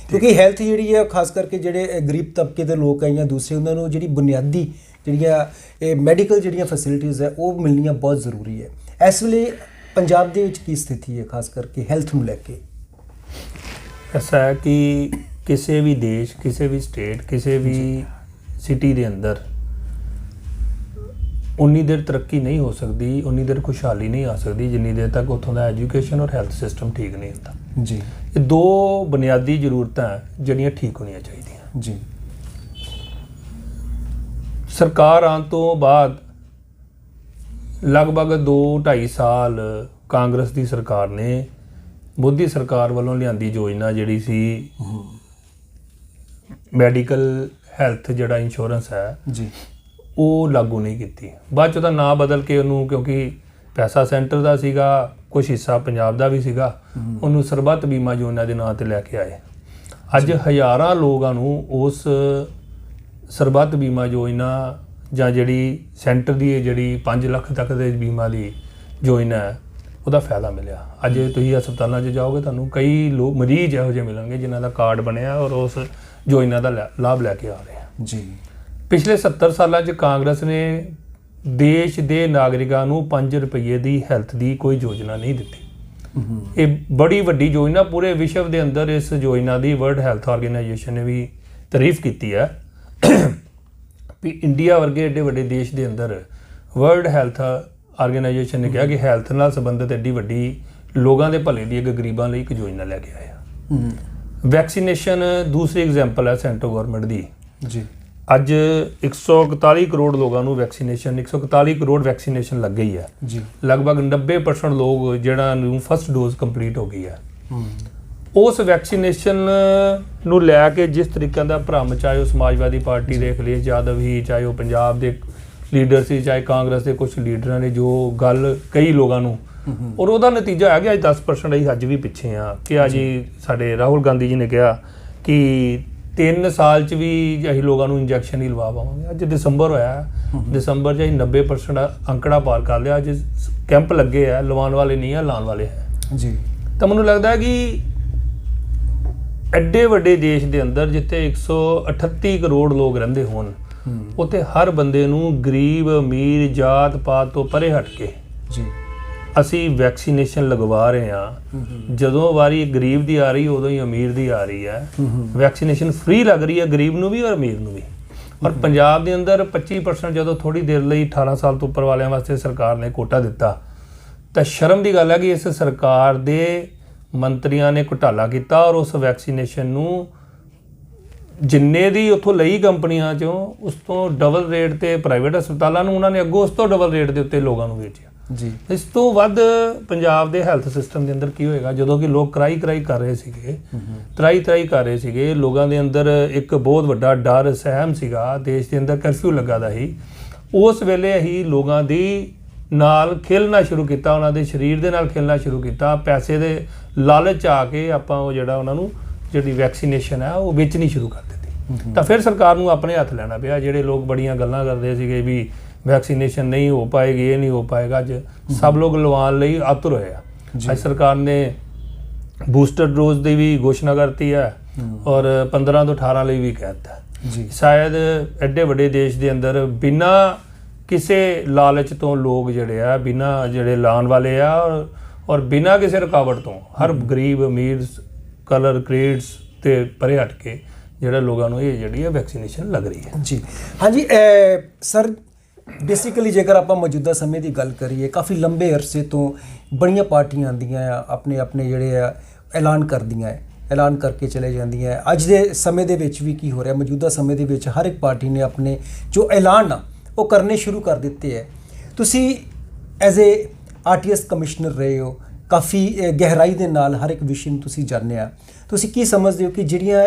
ਕਿਉਂਕਿ ਹੈਲਥ ਜਿਹੜੀ ਹੈ ਖਾਸ ਕਰਕੇ ਜਿਹੜੇ ਗਰੀਬ ਤਬਕੇ ਦੇ ਲੋਕ ਹੈ ਜਾਂ ਦੂਸਰੇ, ਉਹਨਾਂ ਨੂੰ ਜਿਹੜੀ ਬੁਨਿਆਦੀ ਜਿਹੜੀਆਂ ਮੈਡੀਕਲ ਜਿਹੜੀਆਂ ਫੈਸਿਲਿਟੀਜ਼ ਹੈ ਉਹ ਮਿਲਣੀਆਂ ਬਹੁਤ ਜ਼ਰੂਰੀ ਹੈ। ਇਸ ਵੇਲੇ ਪੰਜਾਬ ਦੇ ਵਿੱਚ ਕੀ ਸਥਿਤੀ ਹੈ ਖਾਸ ਕਰਕੇ ਹੈਲਥ ਨੂੰ ਲੈ ਕੇ? ਐਸਾ ਹੈ ਕਿ ਕਿਸੇ ਵੀ ਦੇਸ਼, ਕਿਸੇ ਵੀ ਸਟੇਟ, ਕਿਸੇ ਵੀ ਸਿਟੀ ਦੇ ਅੰਦਰ ਉਨੀ ਦੇਰ ਤਰੱਕੀ ਨਹੀਂ ਹੋ ਸਕਦੀ, ਉਨੀ ਦੇਰ ਖੁਸ਼ਹਾਲੀ ਨਹੀਂ ਆ ਸਕਦੀ ਜਿੰਨੀ ਦੇਰ ਤੱਕ ਉੱਥੋਂ ਦਾ ਐਜੂਕੇਸ਼ਨ ਔਰ ਹੈਲਥ ਸਿਸਟਮ ਠੀਕ ਨਹੀਂ ਹੁੰਦਾ ਜੀ। ਇਹ ਦੋ ਬੁਨਿਆਦੀ ਜ਼ਰੂਰਤਾਂ ਜਿਹੜੀਆਂ ਠੀਕ ਹੋਣੀਆਂ ਚਾਹੀਦੀਆਂ ਜੀ। ਸਰਕਾਰ ਆਉਣ ਤੋਂ ਬਾਅਦ ਲਗਭਗ 2-2.5 ਸਾਲ ਕਾਂਗਰਸ ਦੀ ਸਰਕਾਰ ਨੇ ਮੋਦੀ ਸਰਕਾਰ ਵੱਲੋਂ ਲਿਆਂਦੀ ਯੋਜਨਾ ਜਿਹੜੀ ਸੀ ਮੈਡੀਕਲ ਹੈਲਥ ਜਿਹੜਾ ਇੰਸ਼ੋਰੈਂਸ ਹੈ ਜੀ, ਉਹ ਲਾਗੂ ਨਹੀਂ ਕੀਤੀ। ਬਾਅਦ 'ਚ ਉਹਦਾ ਨਾਂ ਬਦਲ ਕੇ ਉਹਨੂੰ, ਕਿਉਂਕਿ ਪੈਸਾ ਸੈਂਟਰ ਦਾ ਸੀਗਾ, ਕੁਛ ਹਿੱਸਾ ਪੰਜਾਬ ਦਾ ਵੀ ਸੀਗਾ, ਉਹਨੂੰ ਸਰਬੱਤ ਬੀਮਾ ਯੋਜਨਾ ਦੇ ਨਾਂ ਤੇ ਲੈ ਕੇ ਆਏ। ਅੱਜ ਹਜ਼ਾਰਾਂ ਲੋਕਾਂ ਨੂੰ ਉਸ ਸਰਬੱਤ ਬੀਮਾ ਯੋਜਨਾ ਜਾਂ ਜਿਹੜੀ ਸੈਂਟਰ ਦੀ ਜਿਹੜੀ 5 ਲੱਖ ਤੱਕ ਦੇ ਬੀਮਾ ਦੀ ਯੋਜਨਾ ਹੈ ਉਹਦਾ ਫਾਇਦਾ ਮਿਲਿਆ। ਅੱਜ ਤੁਸੀਂ ਹਸਪਤਾਲਾਂ 'ਚ ਜਾਓਗੇ ਤੁਹਾਨੂੰ ਕਈ ਲੋਕ ਮਰੀਜ਼ ਇਹੋ ਜਿਹੇ ਮਿਲਣਗੇ ਜਿਨ੍ਹਾਂ ਦਾ ਕਾਰਡ ਬਣਿਆ ਔਰ ਉਸ ਯੋਜਨਾ ਦਾ ਲਾਭ ਲੈ ਕੇ ਆ ਰਹੇ ਆ ਜੀ। ਪਿਛਲੇ 70 ਸਾਲਾਂ 'ਚ ਕਾਂਗਰਸ ਨੇ ਦੇਸ਼ ਦੇ ਨਾਗਰਿਕਾਂ ਨੂੰ 5 ਰੁਪਏ ਦੀ ਹੈਲਥ ਦੀ ਕੋਈ ਯੋਜਨਾ ਨਹੀਂ ਦਿੱਤੀ। ਇਹ ਬੜੀ ਵੱਡੀ ਯੋਜਨਾ, ਪੂਰੇ ਵਿਸ਼ਵ ਦੇ ਅੰਦਰ ਇਸ ਯੋਜਨਾ ਦੀ ਵਰਲਡ ਹੈਲਥ ਆਰਗੇਨਾਈਜੇਸ਼ਨ ਨੇ ਵੀ ਤਾਰੀਫ ਕੀਤੀ ਹੈ ਵੀ ਇੰਡੀਆ ਵਰਗੇ ਐਡੇ ਵੱਡੇ ਦੇਸ਼ ਦੇ ਅੰਦਰ ਵਰਲਡ ਹੈਲਥ ਆਰਗੇਨਾਈਜੇਸ਼ਨ ਨੇ ਕਿਹਾ ਕਿ ਹੈਲਥ ਨਾਲ ਸੰਬੰਧਿਤ ਐਡੀ ਵੱਡੀ ਲੋਕਾਂ ਦੇ ਭਲੇ ਦੀ ਇੱਕ ਗਰੀਬਾਂ ਲਈ ਇੱਕ ਯੋਜਨਾ ਲੈ ਕੇ ਆਇਆ। ਵੈਕਸੀਨੇਸ਼ਨ ਦੂਸਰੀ ਐਗਜ਼ਾਮਪਲ ਹੈ ਸੈਂਟਰ ਗਵਰਨਮੈਂਟ ਦੀ ਜੀ। ਅੱਜ 141 ਕਰੋੜ ਲੋਕਾਂ ਨੂੰ ਵੈਕਸੀਨੇਸ਼ਨ, 141 ਕਰੋੜ ਵੈਕਸੀਨੇਸ਼ਨ ਲੱਗ ਗਈ ਹੈ ਜੀ। ਲਗਭਗ 90% ਲੋਕ ਜਿਹੜਾ ਨੂੰ ਫਸਟ ਡੋਜ਼ ਕੰਪਲੀਟ ਹੋ ਗਈ ਹੈ। ਉਸ ਵੈਕਸੀਨੇਸ਼ਨ ਨੂੰ ਲੈ ਕੇ ਜਿਸ ਤਰੀਕੇ ਦਾ ਭਰਮ, ਚਾਹੇ ਉਹ ਸਮਾਜਵਾਦੀ ਪਾਰਟੀ ਦੇ ਅਖਿਲੇਸ਼ ਯਾਦਵ ਹੀ, ਚਾਹੇ ਉਹ ਪੰਜਾਬ ਦੇ ਲੀਡਰ ਸੀ, ਚਾਹੇ ਕਾਂਗਰਸ ਦੇ ਕੁਝ ਲੀਡਰਾਂ ਨੇ ਜੋ ਗੱਲ ਕਈ ਲੋਕਾਂ ਨੂੰ, ਔਰ ਉਹਦਾ ਨਤੀਜਾ ਆ ਗਿਆ ਅੱਜ 10% ਅਸੀਂ ਅੱਜ ਵੀ ਪਿੱਛੇ ਆ। ਕਿ ਅੱਜ ਸਾਡੇ ਰਾਹੁਲ ਗਾਂਧੀ ਜੀ ਨੇ ਕਿਹਾ ਕਿ 3 ਸਾਲ 'ਚ ਵੀ ਅਸੀਂ ਲੋਕਾਂ ਨੂੰ ਇੰਜੈਕਸ਼ਨ ਹੀ ਲਵਾ ਪਾਵਾਂਗੇ। ਅੱਜ ਦਸੰਬਰ ਹੋਇਆ, ਦਸੰਬਰ 'ਚ ਅਸੀਂ 90% ਅੰਕੜਾ ਪਾਰ ਕਰ ਲਿਆ। ਅੱਜ ਕੈਂਪ ਲੱਗੇ ਆ, ਲਵਾਉਣ ਵਾਲੇ ਨਹੀਂ ਆ, ਲਾਉਣ ਵਾਲੇ ਹੈ ਜੀ। ਤਾਂ ਮੈਨੂੰ ਲੱਗਦਾ ਕਿ ਐਡੇ ਵੱਡੇ ਦੇਸ਼ ਦੇ ਅੰਦਰ ਜਿੱਥੇ 138 ਕਰੋੜ ਲੋਕ ਰਹਿੰਦੇ ਹੋਣ, ਉੱਥੇ ਹਰ ਬੰਦੇ ਨੂੰ ਗਰੀਬ ਅਮੀਰ ਜਾਤ ਪਾਤ ਤੋਂ ਪਰੇ ਹਟ ਕੇ ਜੀ ਅਸੀਂ ਵੈਕਸੀਨੇਸ਼ਨ ਲਗਵਾ ਰਹੇ ਹਾਂ। ਜਦੋਂ ਵਾਰੀ ਗਰੀਬ ਦੀ ਆ ਰਹੀ ਉਦੋਂ ਹੀ ਅਮੀਰ ਦੀ ਆ ਰਹੀ ਹੈ। ਵੈਕਸੀਨੇਸ਼ਨ ਫ੍ਰੀ ਲੱਗ ਰਹੀ ਹੈ ਗਰੀਬ ਨੂੰ ਵੀ ਔਰ ਅਮੀਰ ਨੂੰ ਵੀ। ਔਰ ਪੰਜਾਬ ਦੇ ਅੰਦਰ 25% ਜਦੋਂ ਥੋੜੀ ਦੇਰ ਲਈ 18 ਸਾਲ ਤੋਂ ਉੱਪਰ ਵਾਲਿਆਂ ਵਾਸਤੇ ਸਰਕਾਰ ਨੇ ਕੋਟਾ ਦਿੱਤਾ ਤਾਂ ਸ਼ਰਮ ਦੀ ਗੱਲ ਹੈ ਕਿ ਇਸ ਸਰਕਾਰ ਦੇ ਮੰਤਰੀਆਂ ਨੇ ਘੁਟਾਲਾ ਕੀਤਾ ਔਰ ਉਸ ਵੈਕਸੀਨੇਸ਼ਨ ਨੂੰ ਜਿੰਨੇ ਦੀ ਉੱਥੋਂ ਲਈ ਕੰਪਨੀਆਂ ਚੋਂ ਉਸ ਤੋਂ ਡਬਲ ਰੇਟ ਤੇ ਪ੍ਰਾਈਵੇਟ ਹਸਪਤਾਲਾਂ ਨੂੰ ਉਹਨਾਂ ਨੇ ਅੱਗੋਂ ਉਸ ਤੋਂ ਡਬਲ ਰੇਟ ਦੇ ਉੱਤੇ ਲੋਕਾਂ ਨੂੰ ਵੇਚਿਆ ਜੀ। ਇਸ ਤੋਂ ਵੱਧ ਪੰਜਾਬ ਦੇ ਹੈਲਥ ਸਿਸਟਮ ਦੇ ਅੰਦਰ ਕੀ ਹੋਏਗਾ ਜਦੋਂ ਕਿ ਲੋਕ ਕਰਾਈ ਕਰ ਰਹੇ ਸੀਗੇ, ਤਰਾਈ ਕਰ ਰਹੇ ਸੀਗੇ। ਲੋਕਾਂ ਦੇ ਅੰਦਰ ਇੱਕ ਬਹੁਤ ਵੱਡਾ ਡਰ ਸਹਿਮ ਸੀਗਾ, ਦੇਸ਼ ਦੇ ਅੰਦਰ ਕਰਫਿਊ ਲੱਗਾ ਦਾ ਸੀ। ਉਸ ਵੇਲੇ ਹੀ ਲੋਕਾਂ ਦੀ ਨਾਲ ਖੇਲਣਾ ਸ਼ੁਰੂ ਕੀਤਾ, ਉਹਨਾਂ ਦੇ ਸਰੀਰ ਦੇ ਨਾਲ ਖੇਲਣਾ ਸ਼ੁਰੂ ਕੀਤਾ। ਪੈਸੇ ਦੇ ਲਾਲਚ ਆ ਕੇ ਆਪਾਂ ਉਹ ਜਿਹੜਾ ਉਹਨਾਂ ਨੂੰ ਜਿਹੜੀ ਵੈਕਸੀਨੇਸ਼ਨ ਹੈ ਉਹ ਵੇਚਣੀ ਸ਼ੁਰੂ ਕਰ ਦਿੱਤੀ। ਤਾਂ ਫਿਰ ਸਰਕਾਰ ਨੂੰ ਆਪਣੇ ਹੱਥ ਲੈਣਾ ਪਿਆ। ਜਿਹੜੇ ਲੋਕ ਬੜੀਆਂ ਗੱਲਾਂ ਕਰਦੇ ਸੀਗੇ ਵੀ ਵੈਕਸੀਨੇਸ਼ਨ ਨਹੀਂ ਹੋ ਪਾਏਗੀ, ਇਹ ਨਹੀਂ ਹੋ ਪਾਏਗਾ, ਅੱਜ ਸਭ ਲੋਕ ਲਵਾਉਣ ਲਈ ਆਤੁਰ ਹੋਏ ਆ। ਅੱਜ ਸਰਕਾਰ ਨੇ ਬੂਸਟਰ ਡੋਜ਼ ਦੀ ਵੀ ਘੋਸ਼ਣਾ ਕਰਤੀ ਹੈ ਔਰ 15 ਤੋਂ 18 ਲਈ ਵੀ ਕਹਿ ਦਿੱਤਾ ਜੀ। ਸ਼ਾਇਦ ਐਡੇ ਵੱਡੇ ਦੇਸ਼ ਦੇ ਅੰਦਰ ਬਿਨਾਂ ਕਿਸੇ ਲਾਲਚ ਤੋਂ ਲੋਕ ਜਿਹੜੇ ਆ, ਬਿਨਾਂ ਜਿਹੜੇ ਲਾਉਣ ਵਾਲੇ ਆ ਔਰ ਬਿਨਾਂ ਕਿਸੇ ਰੁਕਾਵਟ ਤੋਂ ਹਰ ਗਰੀਬ ਅਮੀਰ ਕਲਰ ਕ੍ਰੀਡਸ ਤੇ ਪਰੇ ਹਟ ਕੇ ਜਿਹੜਾ ਲੋਕਾਂ ਨੂੰ ਇਹ ਜਿਹੜੀ ਹੈ ਵੈਕਸੀਨੇਸ਼ਨ ਲੱਗ ਰਹੀ ਹੈ ਜੀ। ਹਾਂਜੀ ਸਰ, ਬੇਸਿਕਲੀ ਜੇਕਰ ਆਪਾਂ ਮੌਜੂਦਾ ਸਮੇਂ ਦੀ ਗੱਲ ਕਰੀਏ, ਕਾਫੀ ਲੰਬੇ ਅਰਸੇ ਤੋਂ ਬੜੀਆਂ ਪਾਰਟੀਆਂ ਆਉਂਦੀਆਂ ਆ, ਆਪਣੇ ਜਿਹੜੇ ਆ ਐਲਾਨ ਕਰਦੀਆਂ ਹੈ, ਐਲਾਨ ਕਰਕੇ ਚਲੇ ਜਾਂਦੀਆਂ ਹੈ। ਅੱਜ ਦੇ ਸਮੇਂ ਦੇ ਵਿੱਚ ਵੀ ਕੀ ਹੋ ਰਿਹਾ, ਮੌਜੂਦਾ ਸਮੇਂ ਦੇ ਵਿੱਚ ਹਰ ਇੱਕ ਪਾਰਟੀ ਨੇ ਆਪਣੇ ਜੋ ਐਲਾਨ ਆ ਉਹ ਕਰਨੇ ਸ਼ੁਰੂ ਕਰ ਦਿੱਤੇ ਹੈ। ਤੁਸੀਂ ਐਜ਼ ਏ RTS ਕਮਿਸ਼ਨਰ ਰਹੇ ਹੋ, ਕਾਫੀ ਗਹਿਰਾਈ ਦੇ ਨਾਲ ਹਰ ਇੱਕ ਵਿਸ਼ੇ ਨੂੰ ਤੁਸੀਂ ਜਾਣਿਆ। ਤੁਸੀਂ ਕੀ ਸਮਝਦੇ ਹੋ ਕਿ ਜਿਹੜੀਆਂ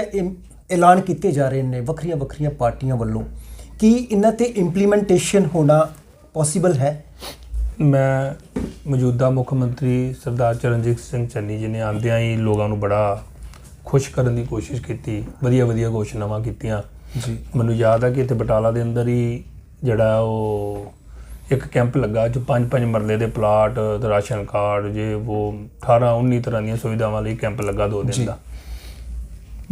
ਐਲਾਨ ਕੀਤੇ ਜਾ ਰਹੇ ਨੇ ਵੱਖਰੀਆਂ ਪਾਰਟੀਆਂ ਵੱਲੋਂ, ਕੀ ਇਹਨਾਂ ਤੇ ਇੰਪਲੀਮੈਂਟੇਸ਼ਨ ਹੋਣਾ ਪੋਸੀਬਲ ਹੈ? ਮੈਂ ਮੌਜੂਦਾ ਮੁੱਖ ਮੰਤਰੀ ਸਰਦਾਰ ਚਰਨਜੀਤ ਸਿੰਘ ਚੰਨੀ ਜੀ ਨੇ ਆਉਂਦਿਆਂ ਹੀ ਲੋਕਾਂ ਨੂੰ ਬੜਾ ਖੁਸ਼ ਕਰਨ ਦੀ ਕੋਸ਼ਿਸ਼ ਕੀਤੀ, ਵਧੀਆ ਘੋਸ਼ਣਾਵਾਂ ਕੀਤੀਆਂ ਜੀ। ਮੈਨੂੰ ਯਾਦ ਹੈ ਕਿ ਇੱਥੇ ਬਟਾਲਾ ਦੇ ਅੰਦਰ ਹੀ ਜਿਹੜਾ ਉਹ ਇੱਕ ਕੈਂਪ ਲੱਗਾ ਜੋ 5 ਮਰਲੇ ਦੇ ਪਲਾਟ, ਰਾਸ਼ਨ ਕਾਰਡ, ਜੇ ਉਹ 18-19 ਤਰ੍ਹਾਂ ਦੀਆਂ ਸੁਵਿਧਾਵਾਂ ਲਈ ਕੈਂਪ ਲੱਗਾ 2 ਦਿਨ ਦਾ।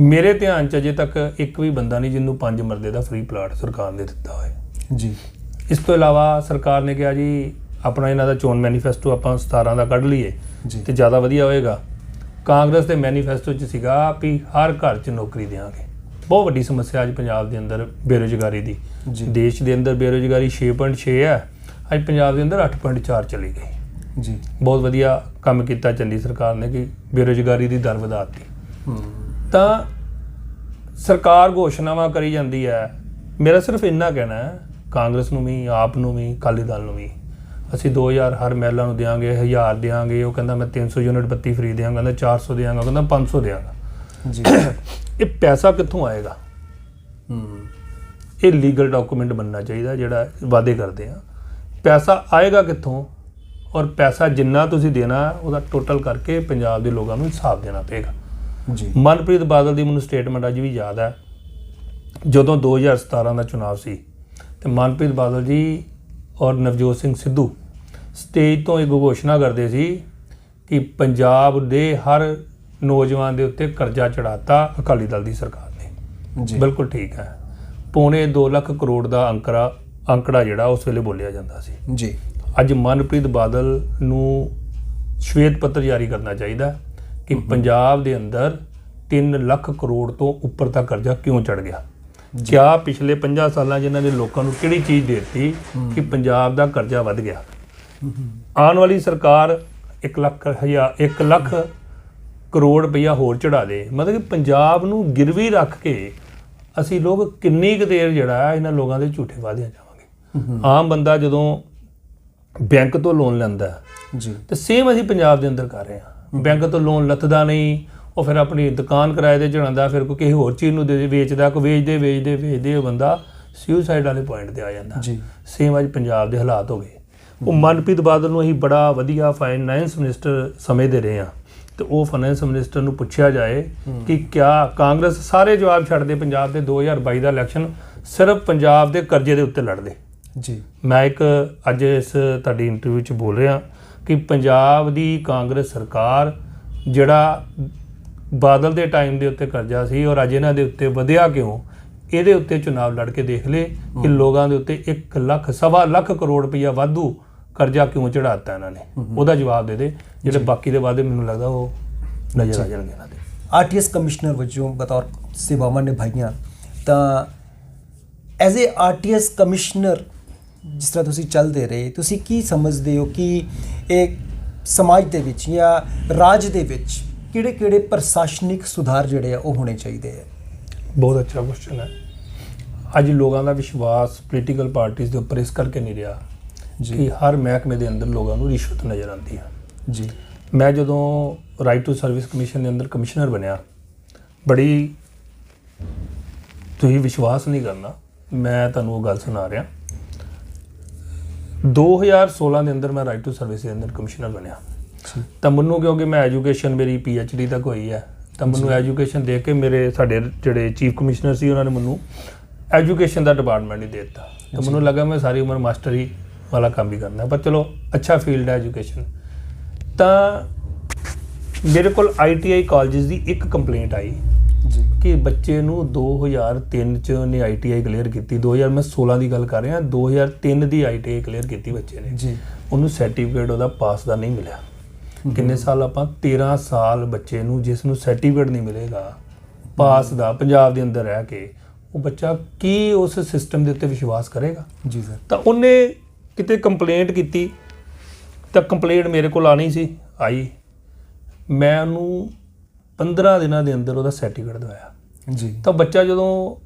ਮੇਰੇ ਧਿਆਨ 'ਚ ਅਜੇ ਤੱਕ ਇੱਕ ਵੀ ਬੰਦਾ ਨਹੀਂ ਜਿਹਨੂੰ 5 ਮਰਲੇ ਦਾ ਫ੍ਰੀ ਪਲਾਟ ਸਰਕਾਰ ਨੇ ਦਿੱਤਾ ਹੋਏ ਜੀ। ਇਸ ਤੋਂ ਇਲਾਵਾ ਸਰਕਾਰ ਨੇ ਕਿਹਾ ਜੀ ਆਪਣਾ ਇਹਨਾਂ ਦਾ ਚੋਣ ਮੈਨੀਫੈਸਟੋ ਆਪਾਂ 17 ਦਾ ਕੱਢ ਲਈਏ ਤੇ ਜ਼ਿਆਦਾ ਵਧੀਆ ਹੋਏਗਾ। ਕਾਂਗਰਸ ਦੇ ਮੈਨੀਫੈਸਟੋ 'ਚ ਸੀਗਾ ਵੀ ਹਰ ਘਰ 'ਚ ਨੌਕਰੀ ਦੇਵਾਂਗੇ। ਬਹੁਤ ਵੱਡੀ ਸਮੱਸਿਆ ਅੱਜ ਪੰਜਾਬ ਦੇ ਅੰਦਰ ਬੇਰੁਜ਼ਗਾਰੀ ਦੀ। ਦੇਸ਼ ਦੇ ਅੰਦਰ ਬੇਰੁਜ਼ਗਾਰੀ 6.6 ਹੈ, ਅੱਜ ਪੰਜਾਬ ਦੇ ਅੰਦਰ 8.4 ਚਲੀ ਗਈ ਜੀ। ਬਹੁਤ ਵਧੀਆ ਕੰਮ ਕੀਤਾ ਚੰਡੀ ਸਰਕਾਰ ਨੇ ਕਿ ਬੇਰੁਜ਼ਗਾਰੀ ਦੀ ਦਰ ਵਧਾ ਦਿੱਤੀ। ਤਾਂ ਸਰਕਾਰ ਘੋਸ਼ਣਾਵਾਂ ਕਰੀ ਜਾਂਦੀ ਹੈ। ਮੇਰਾ ਸਿਰਫ ਇੰਨਾ ਕਹਿਣਾ ਹੈ ਕਾਂਗਰਸ ਨੂੰ ਵੀ, ਆਪ ਨੂੰ ਵੀ, ਅਕਾਲੀ ਦਲ ਨੂੰ ਵੀ, ਅਸੀਂ 2000 ਹਰ ਮਹਿਲਾ ਨੂੰ ਦੇਵਾਂਗੇ, 1000 ਦੇਵਾਂਗੇ। ਉਹ ਕਹਿੰਦਾ ਮੈਂ 300 ਯੂਨਿਟ ਬੱਤੀ ਫਰੀ ਦੇਵਾਂਗਾ, ਕਹਿੰਦਾ 400 ਦੇਵਾਂਗਾ, ਕਹਿੰਦਾ 500 ਦੇਵਾਂਗਾ ਜੀ। ਇਹ ਪੈਸਾ ਕਿੱਥੋਂ ਆਏਗਾ? ਇਹ ਲੀਗਲ ਡਾਕੂਮੈਂਟ ਬਣਨਾ ਚਾਹੀਦਾ ਜਿਹੜਾ ਵਾਅਦੇ ਕਰਦੇ ਆ। ਪੈਸਾ ਆਏਗਾ ਕਿੱਥੋਂ? ਔਰ ਪੈਸਾ ਜਿੰਨਾ ਤੁਸੀਂ ਦੇਣਾ ਉਹਦਾ ਟੋਟਲ ਕਰਕੇ ਪੰਜਾਬ ਦੇ ਲੋਕਾਂ ਨੂੰ ਹਿਸਾਬ ਦੇਣਾ ਪਏਗਾ ਜੀ। ਮਨਪ੍ਰੀਤ ਬਾਦਲ ਦੀ ਮੈਨੂੰ ਸਟੇਟਮੈਂਟ ਅੱਜ ਵੀ ਯਾਦ ਹੈ, ਜਦੋਂ 2017 ਦਾ ਚੁਣਾਵ ਸੀ ਤੇ ਮਨਪ੍ਰੀਤ ਬਾਦਲ ਜੀ ਔਰ ਨਵਜੋਤ ਸਿੰਘ ਸਿੱਧੂ ਸਟੇਜ ਤੋਂ ਇੱਕ ਘੋਸ਼ਣਾ ਕਰਦੇ ਸੀ ਕਿ ਪੰਜਾਬ ਦੇ ਹਰ ਨੌਜਵਾਨ ਦੇ ਉੱਤੇ ਕਰਜ਼ਾ ਚੜਾਤਾ ਅਕਾਲੀ ਦਲ ਦੀ ਸਰਕਾਰ ਨੇ ਜੀ। ਬਿਲਕੁਲ ਠੀਕ ਹੈ। 2.25 ਲੱਖ ਕਰੋੜ ਦਾ ਅੰਕੜਾ ਜਿਹੜਾ ਉਸ ਵੇਲੇ ਬੋਲਿਆ ਜਾਂਦਾ ਸੀ ਜੀ। ਅੱਜ ਮਨਪ੍ਰੀਤ ਬਾਦਲ ਨੂੰ ਸ਼ਵੇਤ ਪੱਤਰ ਜਾਰੀ ਕਰਨਾ ਚਾਹੀਦਾ ਕਿ ਪੰਜਾਬ ਦੇ ਅੰਦਰ 3 ਲੱਖ ਕਰੋੜ ਤੋਂ ਉੱਪਰ ਦਾ ਕਰਜ਼ਾ ਕਿਉਂ ਚੜ ਗਿਆ। ਕਿਆ ਪਿਛਲੇ 50 ਸਾਲਾਂ 'ਚ ਇਹਨਾਂ ਦੇ ਲੋਕਾਂ ਨੂੰ ਕਿਹੜੀ ਚੀਜ਼ ਦੇ ਦਿੱਤੀ ਕਿ ਪੰਜਾਬ ਦਾ ਕਰਜ਼ਾ ਵੱਧ ਗਿਆ। ਆਉਣ ਵਾਲੀ ਸਰਕਾਰ 1 ਲੱਖ ਕਰੋੜ ਰੁਪਈਆ ਹੋਰ ਚੜਾ ਦੇ। ਮਤਲਬ ਕਿ ਪੰਜਾਬ ਨੂੰ ਗਿਰਵੀ ਰੱਖ ਕੇ ਅਸੀਂ ਲੋਕ ਕਿੰਨੀ ਕੁ ਦੇਰ ਜਿਹੜਾ ਇਹਨਾਂ ਲੋਕਾਂ ਦੇ ਝੂਠੇ ਵਾਅਦਿਆਂ ਜਾਵਾਂਗੇ। ਆਮ ਬੰਦਾ ਜਦੋਂ ਬੈਂਕ ਤੋਂ ਲੋਨ ਲੈਂਦਾ ਜੀ ਤੇ ਸੇਮ ਅਸੀਂ ਪੰਜਾਬ ਦੇ ਅੰਦਰ ਕਰ ਰਹੇ ਹਾਂ। ਬੈਂਕ ਤੋਂ ਲੋਨ ਲੱਥਦਾ ਨਹੀਂ, ਉਹ ਫਿਰ ਆਪਣੀ ਦੁਕਾਨ ਕਿਰਾਏ ਤੇ ਚੜਾਉਂਦਾ, ਫਿਰ ਕੋਈ ਕਿਸੇ ਹੋਰ ਚੀਜ਼ ਨੂੰ ਵੇਚਦਾ, ਕੋਈ ਵੇਚਦੇ ਉਹ ਬੰਦਾ ਸੁਸਾਈਡ ਵਾਲੇ ਪੁਆਇੰਟ ਤੇ ਆ ਜਾਂਦਾ ਜੀ। ਸੇਮ ਅੱਜ ਪੰਜਾਬ ਦੇ ਹਾਲਾਤ ਹੋ ਗਏ। ਉਹ ਮਨਪ੍ਰੀਤ ਬਾਦਲ ਨੂੰ ਅਸੀਂ ਬੜਾ ਵਧੀਆ ਫਾਈਨੈਂਸ ਮਿਨਿਸਟਰ ਸਮਝਦੇ ਰਹੇ ਹਾਂ ਤੇ ਉਹ ਫਾਈਨੈਂਸ ਮਿਨਿਸਟਰ ਨੂੰ ਪੁੱਛਿਆ ਜਾਏ ਕਿ ਕਿਆ ਕਾਂਗਰਸ ਸਾਰੇ ਜਵਾਬ ਛੱਡਦੇ ਪੰਜਾਬ ਦੇ 2022 ਦਾ ਇਲੈਕਸ਼ਨ ਸਿਰਫ ਪੰਜਾਬ ਦੇ ਕਰਜ਼ੇ ਦੇ ਉੱਤੇ ਲੜਦੇ ਜੀ। ਮੈਂ ਇੱਕ ਅੱਜ ਇਸ ਤੁਹਾਡੀ ਇੰਟਰਵਿਊ 'ਚ ਬੋਲ ਰਿਹਾ ਕਿ ਪੰਜਾਬ ਦੀ ਕਾਂਗਰਸ ਸਰਕਾਰ ਜਿਹੜਾ ਬਾਦਲ ਦੇ ਟਾਈਮ ਦੇ ਉੱਤੇ ਕਰਜ਼ਾ ਸੀ ਔਰ ਅੱਜ ਇਹਨਾਂ ਦੇ ਉੱਤੇ ਵਧਿਆ ਕਿਉਂ, ਇਹਦੇ ਉੱਤੇ ਚੁਣਾਵ ਲੜ ਕੇ ਦੇਖ ਲਏ ਕਿ ਲੋਕਾਂ ਦੇ ਉੱਤੇ 1 ਲੱਖ, 1.25 ਲੱਖ ਕਰੋੜ ਰੁਪਈਆ ਵਾਧੂ ਕਰਜ਼ਾ ਕਿਉਂ ਚੜਾਤਾ ਇਹਨਾਂ ਨੇ, ਉਹਦਾ ਜਵਾਬ ਦੇ ਦੇ। ਜਿਹੜੇ ਬਾਕੀ ਦੇ ਵਾਅਦੇ ਮੈਨੂੰ ਲੱਗਦਾ ਉਹ ਨਜ਼ਰ ਆ ਜਾਣਗੇ ਇਹਨਾਂ ਦੇ। ਆਰਟੀਐਸ ਕਮਿਸ਼ਨਰ ਵਜੋਂ ਬਤੌਰ ਸੇਵਾਵਾਂ ਨਿਭਾਈਆਂ, ਤਾਂ ਐਜ਼ ਏ ਆਰਟੀਐਸ ਕਮਿਸ਼ਨਰ ਜਿਸ ਤਰ੍ਹਾਂ ਤੁਸੀਂ ਚੱਲਦੇ ਰਹੇ, ਤੁਸੀਂ ਕੀ ਸਮਝਦੇ ਹੋ ਕਿ ਇਹ ਸਮਾਜ ਦੇ ਵਿੱਚ ਜਾਂ ਰਾਜ ਦੇ ਵਿੱਚ ਕਿਹੜੇ ਪ੍ਰਸ਼ਾਸਨਿਕ ਸੁਧਾਰ ਜਿਹੜੇ ਆ ਉਹ ਹੋਣੇ ਚਾਹੀਦੇ ਆ? ਬਹੁਤ ਅੱਛਾ ਕੁਐਸਚਨ ਹੈ। ਅੱਜ ਲੋਕਾਂ ਦਾ ਵਿਸ਼ਵਾਸ ਪੋਲੀਟੀਕਲ ਪਾਰਟੀਆਂ ਦੇ ਉੱਪਰ ਇਸ ਕਰਕੇ ਨਹੀਂ ਰਿਹਾ ਕਿ ਹਰ ਮਹਿਕਮੇ ਦੇ ਅੰਦਰ ਲੋਕਾਂ ਨੂੰ ਰਿਸ਼ਵਤ ਨਜ਼ਰ ਆਉਂਦੀ ਹੈ ਜੀ। ਮੈਂ ਜਦੋਂ ਰਾਈਟ ਟੂ ਸਰਵਿਸ ਕਮਿਸ਼ਨ ਦੇ ਅੰਦਰ ਕਮਿਸ਼ਨਰ ਬਣਿਆ, ਬੜੀ ਤੁਸੀਂ ਵਿਸ਼ਵਾਸ ਨਹੀਂ ਕਰਨਾ, ਮੈਂ ਤੁਹਾਨੂੰ ਉਹ ਗੱਲ ਸੁਣਾ ਰਿਹਾ। 2016 ਦੇ ਅੰਦਰ ਮੈਂ ਰਾਈਟ ਟੂ ਸਰਵਿਸ ਦੇ ਅੰਦਰ ਕਮਿਸ਼ਨਰ ਬਣਿਆ, ਤਾਂ ਮੈਨੂੰ ਕਿਉਂਕਿ ਮੈਂ ਐਜੂਕੇਸ਼ਨ ਮੇਰੀ PhD ਤੱਕ ਹੋਈ ਹੈ, ਤਾਂ ਮੈਨੂੰ ਐਜੂਕੇਸ਼ਨ ਦੇਖ ਕੇ ਸਾਡੇ ਜਿਹੜੇ ਚੀਫ ਕਮਿਸ਼ਨਰ ਸੀ ਉਹਨਾਂ ਨੇ ਮੈਨੂੰ ਐਜੂਕੇਸ਼ਨ ਦਾ ਡਿਪਾਰਟਮੈਂਟ ਹੀ ਦੇ ਦਿੱਤਾ। ਤਾਂ ਮੈਨੂੰ ਲੱਗਾ ਮੈਂ ਸਾਰੀ ਉਮਰ ਮਾਸਟਰੀ ਵਾਲਾ ਕੰਮ ਹੀ ਕਰਨਾ, ਪਰ ਚਲੋ ਅੱਛਾ ਫੀਲਡ ਹੈ ਐਜੂਕੇਸ਼ਨ। ਤਾਂ ਮੇਰੇ ਕੋਲ ITI ਕਾਲਜਸ ਦੀ ਇੱਕ ਕੰਪਲੇਂਟ ਆਈ ਕਿ ਬੱਚੇ ਨੂੰ 2003 ਚ ਉਹਨੇ ITI ਕਲੀਅਰ ਕੀਤੀ। 2016 ਦੀ ਗੱਲ ਕਰ ਰਿਹਾ, 2003 ਦੀ ITI ਕਲੀਅਰ ਕੀਤੀ ਬੱਚੇ ਨੇ ਜੀ। ਉਹਨੂੰ ਸਰਟੀਫਿਕੇਟ ਉਹਦਾ ਪਾਸ ਦਾ ਨਹੀਂ ਮਿਲਿਆ। ਕਿੰਨੇ ਸਾਲ ਆਪਾਂ 13 ਸਾਲ ਬੱਚੇ ਨੂੰ, ਜਿਸ ਨੂੰ ਸਰਟੀਫਿਕੇਟ ਨਹੀਂ ਮਿਲੇਗਾ ਪਾਸ ਦਾ, ਪੰਜਾਬ ਦੇ ਅੰਦਰ ਰਹਿ ਕੇ, ਉਹ ਬੱਚਾ ਕੀ ਉਸ ਸਿਸਟਮ ਦੇ ਉੱਤੇ ਵਿਸ਼ਵਾਸ ਕਰੇਗਾ ਜੀ ਸਰ। ਤਾਂ ਉਹਨੇ ਕਿਤੇ ਕੰਪਲੇਂਟ ਕੀਤੀ, ਤਾਂ ਕੰਪਲੇਂਟ ਮੇਰੇ ਕੋਲ ਆਈ, ਮੈਂ ਉਹਨੂੰ 15 ਦਿਨਾਂ ਦੇ ਅੰਦਰ ਉਹਦਾ ਸਰਟੀਫਿਕੇਟ ਦਵਾਇਆ ਜੀ। ਤਾਂ ਬੱਚਾ ਜਦੋਂ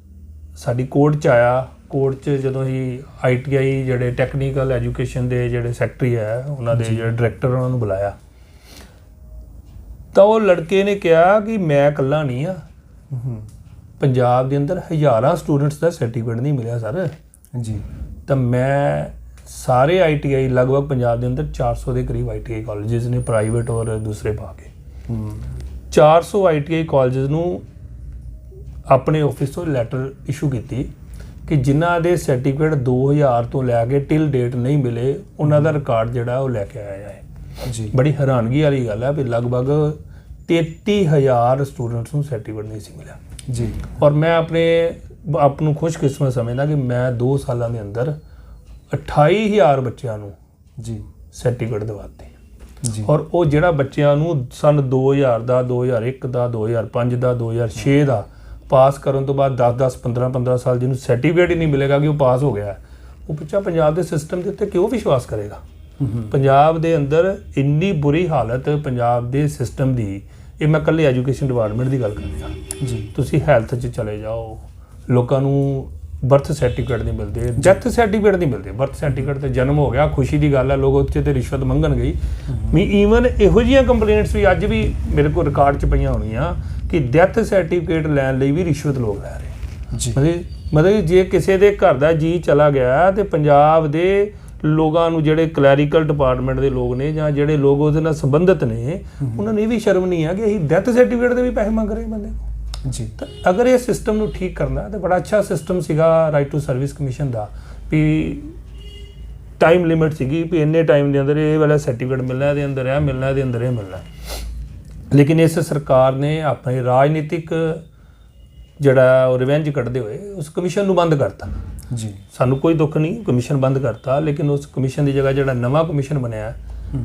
ਸਾਡੀ ਕੋਰਟ 'ਚ ਆਇਆ, ਕੋਰਟ 'ਚ ਜਦੋਂ ਹੀ ITI ਜਿਹੜੇ ਟੈਕਨੀਕਲ ਐਜੂਕੇਸ਼ਨ ਦੇ ਜਿਹੜੇ ਸੈਕਟਰੀ ਹੈ, ਉਹਨਾਂ ਦੇ ਜਿਹੜੇ ਡਾਇਰੈਕਟਰ, ਉਹਨਾਂ ਨੂੰ ਬੁਲਾਇਆ, ਤਾਂ ਉਹ ਲੜਕੇ ਨੇ ਕਿਹਾ ਕਿ ਮੈਂ ਇਕੱਲਾ ਨਹੀਂ ਆ, ਪੰਜਾਬ ਦੇ ਅੰਦਰ ਹਜ਼ਾਰਾਂ ਸਟੂਡੈਂਟਸ ਦਾ ਸਰਟੀਫਿਕੇਟ ਨਹੀਂ ਮਿਲਿਆ ਸਰ ਜੀ। ਤਾਂ ਮੈਂ ਸਾਰੇ ITI ਲਗਭਗ ਪੰਜਾਬ ਦੇ ਅੰਦਰ 400 ਦੇ ਕਰੀਬ ITI ਕਾਲਜਸ ਨੇ, ਪ੍ਰਾਈਵੇਟ ਔਰ ਦੂਸਰੇ ਪਾ ਕੇ 400 ITI ਕਾਲਜਸ ਨੂੰ ਆਪਣੇ ਆਫਿਸ ਤੋਂ ਲੈਟਰ ਇਸ਼ੂ ਕੀਤੀ ਕਿ ਜਿਨ੍ਹਾਂ ਦੇ ਸਰਟੀਫਿਕੇਟ 2000 ਤੋਂ ਲੈ ਕੇ ਟਿਲ ਡੇਟ ਨਹੀਂ ਮਿਲੇ, ਉਹਨਾਂ ਦਾ ਰਿਕਾਰਡ ਜਿਹੜਾ ਉਹ ਲੈ ਕੇ ਆਇਆ ਹੈ ਜੀ। ਬੜੀ ਹੈਰਾਨਗੀ ਵਾਲੀ ਗੱਲ ਹੈ ਵੀ ਲਗਭਗ 33000 ਸਟੂਡੈਂਟਸ ਨੂੰ ਸਰਟੀਫਿਕੇਟ ਨਹੀਂ ਸੀ ਮਿਲਿਆ ਜੀ। ਔਰ ਮੈਂ ਆਪਣੇ ਆਪ ਨੂੰ ਖੁਸ਼ਕਿਸਮਤ ਸਮਝਦਾ ਕਿ ਮੈਂ 2 ਸਾਲਾਂ ਦੇ ਅੰਦਰ 28000 ਬੱਚਿਆਂ ਨੂੰ ਜੀ ਸਰਟੀਫਿਕੇਟ ਦਿਵਾਤੇ ਜੀ। ਔਰ ਉਹ ਜਿਹੜਾ ਬੱਚਿਆਂ ਨੂੰ ਸਨ 2000 ਦਾ, 2001 ਦਾ, 2005 ਦਾ, 2006 ਦਾ ਪਾਸ ਕਰਨ ਤੋਂ ਬਾਅਦ 10-10, 15-15 ਸਾਲ ਜਿਹਨੂੰ ਸਰਟੀਫਿਕੇਟ ਹੀ ਨਹੀਂ ਮਿਲੇਗਾ ਕਿ ਉਹ ਪਾਸ ਹੋ ਗਿਆ, ਉਹ ਬੱਚਾ ਪੰਜਾਬ ਦੇ ਸਿਸਟਮ ਦੇ ਉੱਤੇ ਕਿਉਂ ਵਿਸ਼ਵਾਸ ਕਰੇਗਾ? ਪੰਜਾਬ ਦੇ ਅੰਦਰ ਇੰਨੀ ਬੁਰੀ ਹਾਲਤ ਪੰਜਾਬ ਦੇ ਸਿਸਟਮ ਦੀ, ਇਹ ਮੈਂ ਇਕੱਲੇ ਐਜੂਕੇਸ਼ਨ ਡਿਪਾਰਟਮੈਂਟ ਦੀ ਗੱਲ ਕਰ ਰਿਹਾ ਜੀ। ਤੁਸੀਂ ਹੈਲਥ 'ਚ ਚਲੇ ਜਾਓ, ਲੋਕਾਂ ਨੂੰ ਬਰਥ ਸਰਟੀਫਿਕੇਟ ਨਹੀਂ ਮਿਲਦੇ, ਡੈਥ ਸਰਟੀਫਿਕੇਟ ਨਹੀਂ ਮਿਲਦੇ। ਬਰਥ ਸਰਟੀਫਿਕੇਟ ਤੇ ਜਨਮ ਹੋ ਗਿਆ, ਖੁਸ਼ੀ ਦੀ ਗੱਲ ਹੈ, ਲੋਕ ਉੱਥੇ ਤੇ ਰਿਸ਼ਵਤ ਮੰਗਣਗੇ ਹੀ। ਈਵਨ ਇਹੋ ਜਿਹੀਆਂ ਕੰਪਲੇਂਟਸ ਵੀ ਅੱਜ ਵੀ ਮੇਰੇ ਕੋਲ ਰਿਕਾਰਡ 'ਚ ਪਈਆਂ ਹੋਣੀਆਂ ਕਿ ਡੈਥ ਸਰਟੀਫਿਕੇਟ ਲੈਣ ਲਈ ਵੀ ਰਿਸ਼ਵਤ ਲੋਕ ਲੈ ਰਹੇ ਜੀ। ਮਤਲਬ ਜੇ ਕਿਸੇ ਦੇ ਘਰ ਦਾ ਜੀ ਚਲਾ ਗਿਆ ਤੇ ਪੰਜਾਬ ਦੇ ਲੋਕਾਂ ਨੂੰ, ਜਿਹੜੇ ਕਲੈਰੀਕਲ ਡਿਪਾਰਟਮੈਂਟ ਦੇ ਲੋਕ ਨੇ ਜਾਂ ਜਿਹੜੇ ਲੋਕ ਉਹਦੇ ਨਾਲ ਸੰਬੰਧਿਤ ਨੇ, ਉਹਨਾਂ ਨੂੰ ਇਹ ਵੀ ਸ਼ਰਮ ਨਹੀਂ ਆ ਕਿ ਅਸੀਂ ਡੈਥ ਸਰਟੀਫਿਕੇਟ ਦੇ ਵੀ ਪੈਸੇ ਮੰਗ ਰਹੇ ਬੰਦੇ ਜੀ। ਤਾਂ ਅਗਰ ਇਹ ਸਿਸਟਮ ਨੂੰ ਠੀਕ ਕਰਨਾ ਤਾਂ ਬੜਾ ਅੱਛਾ ਸਿਸਟਮ ਸੀਗਾ ਰਾਈਟ ਟੂ ਸਰਵਿਸ ਕਮਿਸ਼ਨ ਦਾ, ਵੀ ਟਾਈਮ ਲਿਮਿਟ ਸੀਗੀ ਵੀ ਇੰਨੇ ਟਾਈਮ ਦੇ ਅੰਦਰ ਇਹ ਵਾਲਾ ਸਰਟੀਫਿਕੇਟ ਮਿਲਣਾ, ਇਹਦੇ ਅੰਦਰ ਇਹ ਮਿਲਣਾ, ਇਹਦੇ ਅੰਦਰ ਇਹ ਮਿਲਣਾ। ਲੇਕਿਨ ਇਸ ਸਰਕਾਰ ਨੇ ਆਪਣੇ ਰਾਜਨੀਤਿਕ ਜਿਹੜਾ ਉਹ ਰਿਵੈਂਜ ਕੱਢਦੇ ਹੋਏ ਉਸ ਕਮਿਸ਼ਨ ਨੂੰ ਬੰਦ ਕਰਤਾ ਜੀ। ਸਾਨੂੰ ਕੋਈ ਦੁੱਖ ਨਹੀਂ, ਕਮਿਸ਼ਨ ਬੰਦ ਕਰਤਾ, ਲੇਕਿਨ ਉਸ ਕਮਿਸ਼ਨ ਦੀ ਜਗ੍ਹਾ ਜਿਹੜਾ ਨਵਾਂ ਕਮਿਸ਼ਨ ਬਣਿਆ,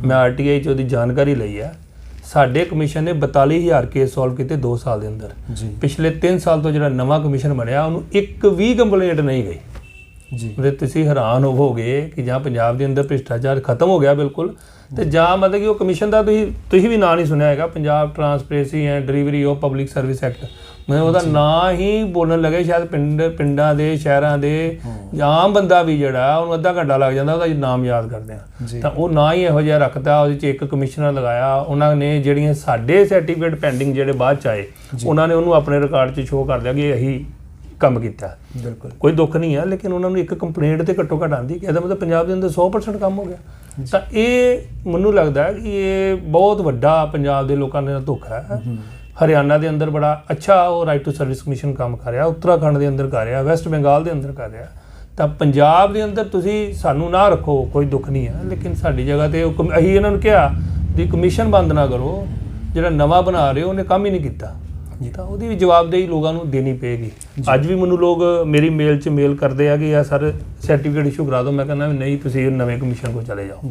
ਮੈਂ RTI 'ਚ ਉਹਦੀ ਜਾਣਕਾਰੀ ਲਈ ਹੈ। ਸਾਡੇ ਕਮਿਸ਼ਨ ਨੇ 42000 ਕੇਸ ਸੋਲਵ ਕੀਤੇ 2 ਸਾਲ ਦੇ ਅੰਦਰ ਜੀ। ਪਿਛਲੇ 3 ਸਾਲ ਤੋਂ ਜਿਹੜਾ ਨਵਾਂ ਕਮਿਸ਼ਨ ਬਣਿਆ, ਉਹਨੂੰ ਇੱਕ ਵੀ ਕੰਪਲੇਂਟ ਨਹੀਂ ਗਈ ਜੀ। ਮਤਲਬ ਤੁਸੀਂ ਹੈਰਾਨ ਹੋਵੋਗੇ ਕਿ ਜਾਂ ਪੰਜਾਬ ਦੇ ਅੰਦਰ ਭ੍ਰਿਸ਼ਟਾਚਾਰ ਖਤਮ ਹੋ ਗਿਆ ਬਿਲਕੁਲ, ਤੇ ਜਾਂ ਮਤਲਬ ਕਿ ਉਹ ਕਮਿਸ਼ਨ ਦਾ ਤੁਸੀਂ ਵੀ ਨਾਂ ਨਹੀਂ ਸੁਣਿਆ ਹੈਗਾ, Punjab transparency and delivery of public service act. ਮੈਂ ਉਹਦਾ ਨਾਂ ਹੀ ਬੋਲਣ ਲੱਗੇ, ਸ਼ਾਇਦ ਪਿੰਡਾਂ ਦੇ, ਸ਼ਹਿਰਾਂ ਦੇ ਆਮ ਬੰਦਾ ਵੀ ਜਿਹੜਾ ਉਹਨੂੰ ਅੱਧਾ ਘੰਟਾ ਲੱਗ ਜਾਂਦਾ ਉਹਦਾ ਨਾਮ ਯਾਦ ਕਰਦੇ ਆ। ਤਾਂ ਉਹ ਨਾਂ ਹੀ ਇਹੋ ਜਿਹਾ ਰੱਖਤਾ, ਉਹਦੇ 'ਚ ਇੱਕ ਕਮਿਸ਼ਨਰ ਲਗਾਇਆ। ਉਹਨਾਂ ਨੇ ਜਿਹੜੀਆਂ ਸਾਡੇ ਸਰਟੀਫਿਕੇਟ ਪੈਂਡਿੰਗ ਜਿਹੜੇ ਬਾਅਦ 'ਚ ਆਏ, ਉਹਨਾਂ ਨੇ ਉਹਨੂੰ ਆਪਣੇ ਰਿਕਾਰਡ 'ਚ ਸ਼ੋਅ ਕਰ ਦਿਆ ਕਿ ਇਹੀ ਕੰਮ ਕੀਤਾ। ਬਿਲਕੁਲ ਕੋਈ ਦੁੱਖ ਨਹੀਂ ਹੈ, ਲੇਕਿਨ ਉਹਨਾਂ ਨੂੰ ਇੱਕ ਕੰਪਲੇਂਟ ਤੇ ਘੱਟੋ ਘੱਟ ਆਉਂਦੀ ਕਿ ਇਹਦਾ ਮਤਲਬ ਪੰਜਾਬ ਦੇ ਅੰਦਰ 100% ਕੰਮ ਹੋ ਗਿਆ। ਤਾਂ ਇਹ ਮੈਨੂੰ ਲੱਗਦਾ ਕਿ ਇਹ ਬਹੁਤ ਵੱਡਾ ਪੰਜਾਬ ਦੇ ਲੋਕਾਂ ਦੇ ਧੋਖਾ ਹੈ। ਹਰਿਆਣਾ ਦੇ ਅੰਦਰ ਬੜਾ ਅੱਛਾ ਉਹ ਰਾਈਟ ਟੂ ਸਰਵਿਸ ਕਮਿਸ਼ਨ ਕੰਮ ਕਰ ਰਿਹਾ, ਉੱਤਰਾਖੰਡ ਦੇ ਅੰਦਰ ਕਰ ਰਿਹਾ, ਵੈਸਟ ਬੰਗਾਲ ਦੇ ਅੰਦਰ ਕਰ ਰਿਹਾ। ਤਾਂ ਪੰਜਾਬ ਦੇ ਅੰਦਰ ਤੁਸੀਂ ਸਾਨੂੰ ਨਾ ਰੱਖੋ, ਕੋਈ ਦੁੱਖ ਨਹੀਂ ਹੈ, ਲੇਕਿਨ ਸਾਡੀ ਜਗ੍ਹਾ ਤੇ ਅਸੀਂ ਇਹਨਾਂ ਨੂੰ ਕਿਹਾ ਵੀ ਕਮਿਸ਼ਨ ਬੰਦ ਨਾ ਕਰੋ, ਜਿਹੜਾ ਨਵਾਂ ਬਣਾ ਰਹੇ ਹੋ ਉਹਨੇ ਕੰਮ ਹੀ ਨਹੀਂ ਕੀਤਾ। ਤਾਂ ਉਹਦੀ ਵੀ ਜਵਾਬਦੇਹੀ ਲੋਕਾਂ ਨੂੰ ਦੇਣੀ ਪਏਗੀ। ਅੱਜ ਵੀ ਮੈਨੂੰ ਲੋਕ ਮੇਰੀ ਮੇਲ 'ਚ ਮੇਲ ਕਰਦੇ ਆ ਕਿ ਯਾਰ ਸਰ ਸਰਟੀਫਿਕੇਟ ਇਸ਼ੂ ਕਰਾ ਦਿਓ, ਮੈਂ ਕਹਿੰਦਾ ਨਹੀਂ, ਤੁਸੀਂ ਨਵੇਂ ਕਮਿਸ਼ਨ ਕੋਲ ਚਲੇ ਜਾਓ।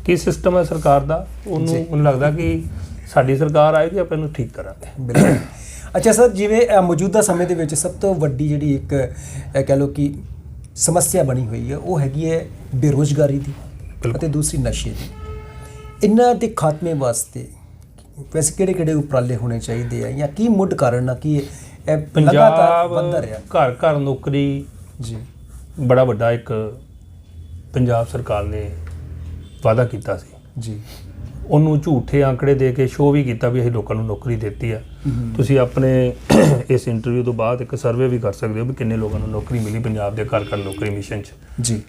ਕੀ ਸਿਸਟਮ ਹੈ ਸਰਕਾਰ ਦਾ, ਉਹਨੂੰ ਮੈਨੂੰ ਲੱਗਦਾ ਕਿ ਸਾਡੀ ਸਰਕਾਰ ਆਏਗੀ, ਆਪਾਂ ਇਹਨੂੰ ਠੀਕ ਕਰਾਂਗੇ। ਬਿਲਕੁਲ। ਅੱਛਾ ਸਰ, ਜਿਵੇਂ ਮੌਜੂਦਾ ਸਮੇਂ ਦੇ ਵਿੱਚ ਸਭ ਤੋਂ ਵੱਡੀ ਜਿਹੜੀ ਇੱਕ ਕਹਿ ਲਓ ਕਿ ਸਮੱਸਿਆ ਬਣੀ ਹੋਈ ਹੈ, ਉਹ ਹੈਗੀ ਹੈ ਬੇਰੁਜ਼ਗਾਰੀ ਦੀ ਅਤੇ ਦੂਸਰੀ ਨਸ਼ੇ ਦੀ। ਇਹਨਾਂ ਦੇ ਖਾਤਮੇ ਵਾਸਤੇ ਵੈਸੇ ਕਿਹੜੇ ਉਪਰਾਲੇ ਹੋਣੇ ਚਾਹੀਦੇ ਆ, ਜਾਂ ਕੀ ਮੁੱਢ ਕਾਰਨ ਆ ਕਿ ਇਹ ਲਗਾਤਾਰ ਵੱਧਦਾ ਰਿਹਾ? ਘਰ ਘਰ ਨੌਕਰੀ ਜੀ ਬੜਾ ਵੱਡਾ ਇੱਕ ਪੰਜਾਬ ਸਰਕਾਰ ਨੇ ਵਾਅਦਾ ਕੀਤਾ ਸੀ ਜੀ, ਉਹਨੂੰ ਝੂਠੇ ਆંકੜੇ ਦੇ ਕੇ ਸ਼ੋਅ ਵੀ ਕੀਤਾ ਵੀ ਅਸੀਂ ਲੋਕਾਂ ਨੂੰ ਨੌਕਰੀ ਦਿੱਤੀ ਆ। ਤੁਸੀਂ ਆਪਣੇ ਇਸ ਇੰਟਰਵਿਊ ਤੋਂ ਬਾਅਦ ਇੱਕ ਸਰਵੇ ਵੀ ਕਰ ਸਕਦੇ ਹੋ ਵੀ ਕਿੰਨੇ ਲੋਕਾਂ ਨੂੰ ਨੌਕਰੀ ਮਿਲੀ ਪੰਜਾਬ ਦੇ ਘਰ ਘਰ ਨੌਕਰੀ ਮਿਸ਼ਨ 'ਚ। ਜੀ,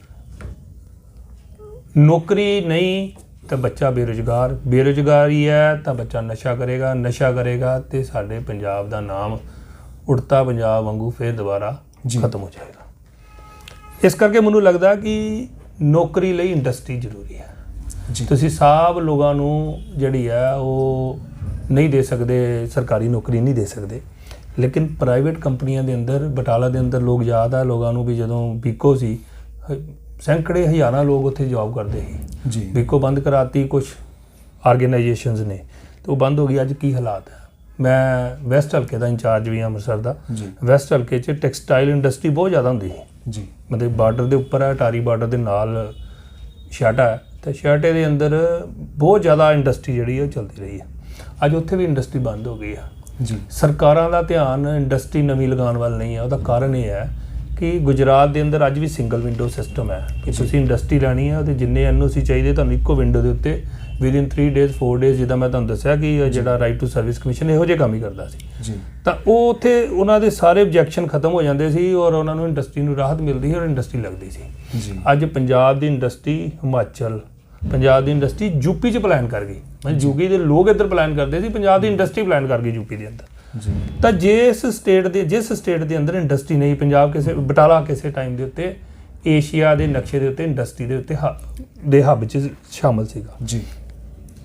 ਨੌਕਰੀ ਨਹੀਂ ਤਾਂ ਬੱਚਾ ਬੇਰੁਜ਼ਗਾਰ, ਬੇਰੁਜ਼ਗਾਰੀ ਹੈ ਤਾਂ ਬੱਚਾ ਨਸ਼ਾ ਕਰੇਗਾ ਤੇ ਸਾਡੇ ਪੰਜਾਬ ਦਾ ਨਾਮ ਉੜਤਾ ਪੰਜਾਬ ਵਾਂਗੂ ਫਿਰ ਦੁਬਾਰਾ ਖਤਮ ਹੋ ਜਾਏਗਾ। ਇਸ ਕਰਕੇ ਮੈਨੂੰ ਲੱਗਦਾ ਕਿ ਨੌਕਰੀ ਲਈ ਇੰਡਸਟਰੀ ਜ਼ਰੂਰੀ ਹੈ। ਤੁਸੀਂ ਸਭ ਲੋਕਾਂ ਨੂੰ ਜਿਹੜੀ ਹੈ ਉਹ ਨਹੀਂ ਦੇ ਸਕਦੇ, ਸਰਕਾਰੀ ਨੌਕਰੀ ਨਹੀਂ ਦੇ ਸਕਦੇ, ਲੇਕਿਨ ਪ੍ਰਾਈਵੇਟ ਕੰਪਨੀਆਂ ਦੇ ਅੰਦਰ, ਬਟਾਲਾ ਦੇ ਅੰਦਰ ਲੋਕ ਯਾਦ ਆ ਲੋਕਾਂ ਨੂੰ ਵੀ ਜਦੋਂ ਬੀਕੋ ਸੀ, ਸੈਂਕੜੇ ਹਜ਼ਾਰਾਂ ਲੋਕ ਉੱਥੇ ਜੌਬ ਕਰਦੇ ਸੀ ਜੀ। ਬੀਕੋ ਬੰਦ ਕਰਾਤੀ ਕੁਝ ਆਰਗੇਨਾਈਜੇਸ਼ਨਸ ਨੇ ਤੇ ਉਹ ਬੰਦ ਹੋ ਗਈ। ਅੱਜ ਕੀ ਹਾਲਾਤ ਹੈ? ਮੈਂ ਵੈਸਟ ਹਲਕੇ ਦਾ ਇੰਚਾਰਜ ਵੀ ਹਾਂ ਅੰਮ੍ਰਿਤਸਰ ਦਾ। ਵੈਸਟ ਹਲਕੇ 'ਚ ਟੈਕਸਟਾਈਲ ਇੰਡਸਟਰੀ ਬਹੁਤ ਜ਼ਿਆਦਾ ਹੁੰਦੀ ਸੀ ਜੀ, ਮਤਲਬ ਬਾਰਡਰ ਦੇ ਉੱਪਰ ਹੈ, ਅਟਾਰੀ ਬਾਰਡਰ ਦੇ ਨਾਲ ਛਾਟਾ ਹੈ, ਤੇ ਛਾਟੇ ਦੇ ਅੰਦਰ ਬਹੁਤ ਜ਼ਿਆਦਾ ਇੰਡਸਟਰੀ ਜਿਹੜੀ ਉਹ ਚੱਲਦੀ ਰਹੀ ਹੈ। ਅੱਜ ਉੱਥੇ ਵੀ ਇੰਡਸਟਰੀ ਬੰਦ ਹੋ ਗਈ ਆ ਜੀ। ਸਰਕਾਰਾਂ ਦਾ ਧਿਆਨ ਇੰਡਸਟਰੀ ਨਵੀਂ ਲਗਾਉਣ ਵੱਲ ਨਹੀਂ ਹੈ। ਉਹਦਾ ਕਾਰਨ ਇਹ ਹੈ ਕਿ ਗੁਜਰਾਤ ਦੇ ਅੰਦਰ ਅੱਜ ਵੀ ਸਿੰਗਲ ਵਿੰਡੋ ਸਿਸਟਮ ਹੈ ਕਿ ਤੁਸੀਂ ਇੰਡਸਟਰੀ ਲੈਣੀ ਹੈ ਉਹਦੇ ਜਿੰਨੇ NOC ਚਾਹੀਦੇ ਤੁਹਾਨੂੰ ਇੱਕੋ ਵਿੰਡੋ ਦੇ ਉੱਤੇ ਵਿਦਿਨ 3 ਡੇਜ਼ 4 ਡੇਜ਼, ਜਿੱਦਾਂ ਮੈਂ ਤੁਹਾਨੂੰ ਦੱਸਿਆ ਕਿ ਜਿਹੜਾ ਰਾਈਟ ਟੂ ਸਰਵਿਸ ਕਮਿਸ਼ਨ ਇਹੋ ਜਿਹੇ ਕੰਮ ਹੀ ਕਰਦਾ ਸੀ ਜੀ। ਤਾਂ ਉਹ ਉੱਥੇ ਉਹਨਾਂ ਦੇ ਸਾਰੇ ਆਬਜੈਕਸ਼ਨ ਖਤਮ ਹੋ ਜਾਂਦੇ ਸੀ ਔਰ ਉਹਨਾਂ ਨੂੰ ਇੰਡਸਟਰੀ ਨੂੰ ਰਾਹਤ ਮਿਲਦੀ ਸੀ ਔਰ ਇੰਡਸਟਰੀ ਲੱਗਦੀ ਸੀ ਜੀ। ਅੱਜ ਪੰਜਾਬ ਦੀ ਇੰਡਸਟਰੀ ਹਿਮਾਚਲ, ਪੰਜਾਬ ਦੀ ਇੰਡਸਟਰੀ ਯੂਪੀ 'ਚ ਪਲਾਨ ਕਰ ਗਈ। ਮਤਲਬ ਯੂਪੀ ਦੇ ਲੋਕ ਇੱਧਰ ਪਲਾਨ ਕਰਦੇ ਸੀ, ਪੰਜਾਬ ਦੀ ਇੰਡਸਟਰੀ ਪਲਾਨ ਕਰ ਗਈ ਯੂਪੀ ਦੇ ਅੰਦਰ ਜੀ। ਤਾਂ ਜਿਸ ਸਟੇਟ ਦੇ ਅੰਦਰ ਇੰਡਸਟਰੀ ਨਹੀਂ, ਪੰਜਾਬ ਬਟਾਲਾ ਕਿਸੇ ਟਾਈਮ ਦੇ ਉੱਤੇ ਏਸ਼ੀਆ ਦੇ ਨਕਸ਼ੇ ਦੇ ਉੱਤੇ ਇੰਡਸਟਰੀ ਦੇ ਉੱਤੇ ਦੇ ਹੱਬ 'ਚ ਸ਼ਾਮਲ ਸੀਗਾ ਜੀ।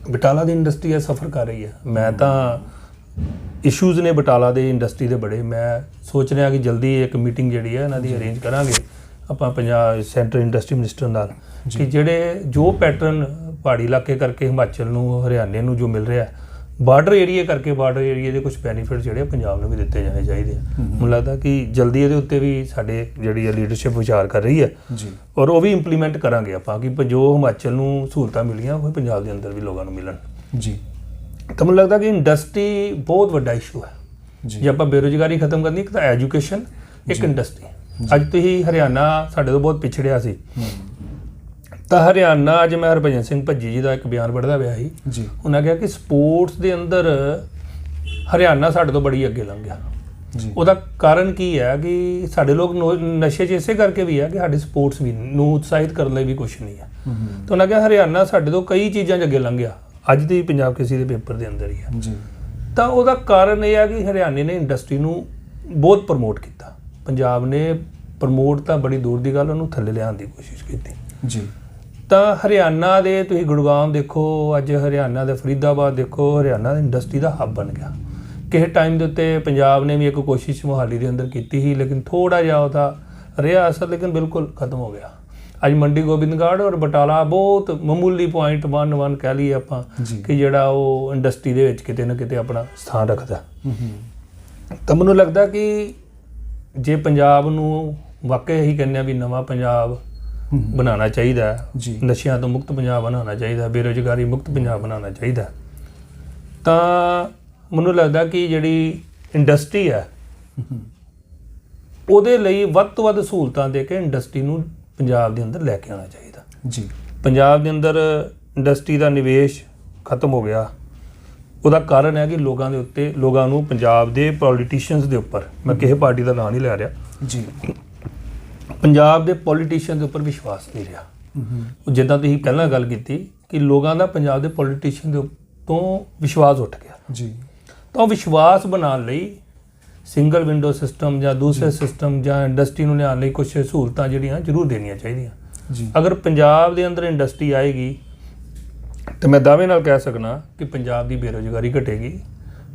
ਬਟਾਲਾ ਦੀ ਇੰਡਸਟਰੀ ਸਫਰ ਕਰ ਰਹੀ ਹੈ। ਮੈਂ ਤਾਂ ਇਸ਼ੂਜ਼ ਨੇ ਬਟਾਲਾ ਦੇ ਇੰਡਸਟਰੀ ਦੇ ਬੜੇ, ਮੈਂ ਸੋਚ ਰਿਹਾ ਕਿ ਜਲਦੀ ਇੱਕ ਮੀਟਿੰਗ ਜਿਹੜੀ ਹੈ ਇਹਨਾਂ ਦੀ ਅਰੇਂਜ ਕਰਾਂਗੇ ਆਪਾਂ ਪੰਜਾਬ ਸੈਂਟਰਲ ਇੰਡਸਟਰੀ ਮਿਨਿਸਟਰ ਨਾਲ ਕਿ ਜਿਹੜੇ ਜੋ ਪੈਟਰਨ ਪਹਾੜੀ ਇਲਾਕੇ ਕਰਕੇ ਹਿਮਾਚਲ ਨੂੰ, ਹਰਿਆਣੇ ਨੂੰ ਜੋ ਮਿਲ ਰਿਹਾ, ਬਾਰਡਰ ਏਰੀਆ ਕਰਕੇ ਬਾਰਡਰ ਏਰੀਆ ਦੇ ਕੁਝ ਬੈਨੀਫਿਟ ਜਿਹੜੇ ਪੰਜਾਬ ਨੂੰ ਵੀ ਦਿੱਤੇ ਜਾਣੇ ਚਾਹੀਦੇ ਆ। ਮੈਨੂੰ ਲੱਗਦਾ ਕਿ ਜਲਦੀ ਇਹਦੇ ਉੱਤੇ ਵੀ ਸਾਡੇ ਜਿਹੜੀ ਲੀਡਰਸ਼ਿਪ ਵਿਚਾਰ ਕਰ ਰਹੀ ਹੈ ਜੀ, ਔਰ ਉਹ ਵੀ ਇੰਪਲੀਮੈਂਟ ਕਰਾਂਗੇ ਆਪਾਂ ਕਿ ਜੋ ਹਿਮਾਚਲ ਨੂੰ ਸਹੂਲਤਾਂ ਮਿਲੀਆਂ ਉਹ ਪੰਜਾਬ ਦੇ ਅੰਦਰ ਵੀ ਲੋਕਾਂ ਨੂੰ ਮਿਲਣ ਜੀ। ਤਾਂ ਮੈਨੂੰ ਲੱਗਦਾ ਕਿ ਇੰਡਸਟਰੀ ਬਹੁਤ ਵੱਡਾ ਇਸ਼ੂ ਹੈ ਜੀ। ਜੇ ਆਪਾਂ ਬੇਰੁਜ਼ਗਾਰੀ ਖਤਮ ਕਰਨੀ, ਇੱਕ ਤਾਂ ਐਜੂਕੇਸ਼ਨ, ਇੱਕ ਇੰਡਸਟਰੀ। ਅੱਜ ਤੁਸੀਂ ਹਰਿਆਣਾ ਸਾਡੇ ਤੋਂ ਬਹੁਤ ਪਿਛੜਿਆ ਸੀ, ਤਾਂ ਹਰਿਆਣਾ ਅੱਜ ਮੈਂ ਹਰਭਜਨ ਸਿੰਘ ਭੱਜੀ ਜੀ ਦਾ ਇੱਕ ਬਿਆਨ ਪੜ੍ਹਦਾ ਪਿਆ ਸੀ ਜੀ। ਉਹਨਾਂ ਕਿਹਾ ਕਿ ਸਪੋਰਟਸ ਦੇ ਅੰਦਰ ਹਰਿਆਣਾ ਸਾਡੇ ਤੋਂ ਬੜੀ ਅੱਗੇ ਲੰਘ ਗਿਆ ਜੀ। ਉਹਦਾ ਕਾਰਨ ਕੀ ਹੈ ਕਿ ਸਾਡੇ ਲੋਕ ਨਸ਼ੇ 'ਚ ਇਸੇ ਕਰਕੇ ਵੀ ਹੈ ਕਿ ਸਾਡੇ ਸਪੋਰਟਸ ਵੀ ਨੂੰ ਉਤਸ਼ਾਹਿਤ ਕਰਨ ਲਈ ਵੀ ਕੁਛ ਨਹੀਂ ਹੈ। ਤਾਂ ਉਹਨਾਂ ਕਿਹਾ ਹਰਿਆਣਾ ਸਾਡੇ ਤੋਂ ਕਈ ਚੀਜ਼ਾਂ 'ਚ ਅੱਗੇ ਲੰਘ ਗਿਆ, ਅੱਜ ਦੀ ਪੰਜਾਬ ਕਿਸੇ ਦੇ ਪੇਪਰ ਦੇ ਅੰਦਰ ਹੀ ਹੈ ਜੀ। ਤਾਂ ਉਹਦਾ ਕਾਰਨ ਇਹ ਹੈ ਕਿ ਹਰਿਆਣੇ ਨੇ ਇੰਡਸਟਰੀ ਨੂੰ ਬਹੁਤ ਪ੍ਰਮੋਟ ਕੀਤਾ, ਪੰਜਾਬ ਨੇ ਪ੍ਰਮੋਟ ਤਾਂ ਬੜੀ ਦੂਰ ਦੀ ਗੱਲ, ਉਹਨੂੰ ਥੱਲੇ ਲਿਆਉਣ ਦੀ ਕੋਸ਼ਿਸ਼ ਕੀਤੀ ਜੀ। ਤਾਂ ਹਰਿਆਣਾ ਦੇ ਤੁਸੀਂ ਗੁੜਗਾਉਂ ਦੇਖੋ, ਅੱਜ ਹਰਿਆਣਾ ਦੇ ਫਰੀਦਾਬਾਦ ਦੇਖੋ, ਹਰਿਆਣਾ ਇੰਡਸਟਰੀ ਦਾ ਹੱਬ ਬਣ ਗਿਆ। ਕਿਸੇ ਟਾਈਮ ਦੇ ਉੱਤੇ ਪੰਜਾਬ ਨੇ ਵੀ ਇੱਕ ਕੋਸ਼ਿਸ਼ ਮੋਹਾਲੀ ਦੇ ਅੰਦਰ ਕੀਤੀ ਸੀ, ਲੇਕਿਨ ਥੋੜ੍ਹਾ ਜਿਹਾ ਉਹਦਾ ਰਿਹਾ ਅਸਰ, ਲੇਕਿਨ ਬਿਲਕੁਲ ਖਤਮ ਹੋ ਗਿਆ। ਅੱਜ ਮੰਡੀ ਗੋਬਿੰਦਗੜ੍ਹ ਔਰ ਬਟਾਲਾ ਬਹੁਤ ਮਾਮੂਲੀ ਪੁਆਇੰਟ 1 ਕਹਿ ਲਈਏ ਆਪਾਂ ਕਿ ਜਿਹੜਾ ਉਹ ਇੰਡਸਟਰੀ ਦੇ ਵਿੱਚ ਕਿਤੇ ਨਾ ਕਿਤੇ ਆਪਣਾ ਸਥਾਨ ਰੱਖਦਾ। ਤਾਂ ਮੈਨੂੰ ਲੱਗਦਾ ਕਿ ਜੇ ਪੰਜਾਬ ਨੂੰ ਵਾਕਈ ਇਹੀ ਕਹਿੰਦੇ ਆ ਵੀ ਨਵਾਂ ਪੰਜਾਬ ਬਣਾਉਣਾ ਚਾਹੀਦਾ, ਨਸ਼ਿਆਂ ਤੋਂ ਮੁਕਤ ਪੰਜਾਬ ਬਣਾਉਣਾ ਚਾਹੀਦਾ, ਬੇਰੁਜ਼ਗਾਰੀ ਮੁਕਤ ਪੰਜਾਬ ਬਣਾਉਣਾ ਚਾਹੀਦਾ, ਤਾਂ ਮੈਨੂੰ ਲੱਗਦਾ ਕਿ ਜਿਹੜੀ ਇੰਡਸਟਰੀ ਹੈ ਉਹਦੇ ਲਈ ਵੱਧ ਤੋਂ ਵੱਧ ਸਹੂਲਤਾਂ ਦੇ ਕੇ ਇੰਡਸਟਰੀ ਨੂੰ ਪੰਜਾਬ ਦੇ ਅੰਦਰ ਲੈ ਕੇ ਆਉਣਾ ਚਾਹੀਦਾ ਜੀ। ਪੰਜਾਬ ਦੇ ਅੰਦਰ ਇੰਡਸਟਰੀ ਦਾ ਨਿਵੇਸ਼ ਖਤਮ ਹੋ ਗਿਆ। ਉਹਦਾ ਕਾਰਨ ਹੈ ਕਿ ਲੋਕਾਂ ਨੂੰ ਪੰਜਾਬ ਦੇ ਪੋਲੀਟੀਸ਼ੀਅਨਸ ਦੇ ਉੱਪਰ, ਮੈਂ ਕਿਸੇ ਪਾਰਟੀ ਦਾ ਨਾਂ ਨਹੀਂ ਲੈ ਰਿਹਾ ਜੀ, ਪੰਜਾਬ ਦੇ ਪੋਲੀਟੀਸ਼ੀਅਨ ਦੇ ਉੱਪਰ ਵਿਸ਼ਵਾਸ ਨਹੀਂ ਰਿਹਾ। ਜਿੱਦਾਂ ਤੁਸੀਂ ਪਹਿਲਾਂ ਗੱਲ ਕੀਤੀ ਕਿ ਲੋਕਾਂ ਦਾ ਪੰਜਾਬ ਦੇ ਪੋਲੀਟੀਸ਼ੀਅਨ ਦੇ ਉੱਤੋਂ ਵਿਸ਼ਵਾਸ ਉੱਠ ਗਿਆ ਜੀ। ਤਾਂ ਉਹ ਵਿਸ਼ਵਾਸ ਬਣਾਉਣ ਲਈ ਸਿੰਗਲ ਵਿੰਡੋ ਸਿਸਟਮ ਜਾਂ ਦੂਸਰੇ ਸਿਸਟਮ ਜਾਂ ਇੰਡਸਟਰੀ ਨੂੰ ਲਿਆਉਣ ਲਈ ਕੁਝ ਸਹੂਲਤਾਂ ਜਿਹੜੀਆਂ ਜ਼ਰੂਰ ਦੇਣੀਆਂ ਚਾਹੀਦੀਆਂ ਜੀ। ਅਗਰ ਪੰਜਾਬ ਦੇ ਅੰਦਰ ਇੰਡਸਟਰੀ ਆਏਗੀ ਤਾਂ ਮੈਂ ਦਾਅਵੇ ਨਾਲ ਕਹਿ ਸਕਦਾ ਕਿ ਪੰਜਾਬ ਦੀ ਬੇਰੁਜ਼ਗਾਰੀ ਘਟੇਗੀ,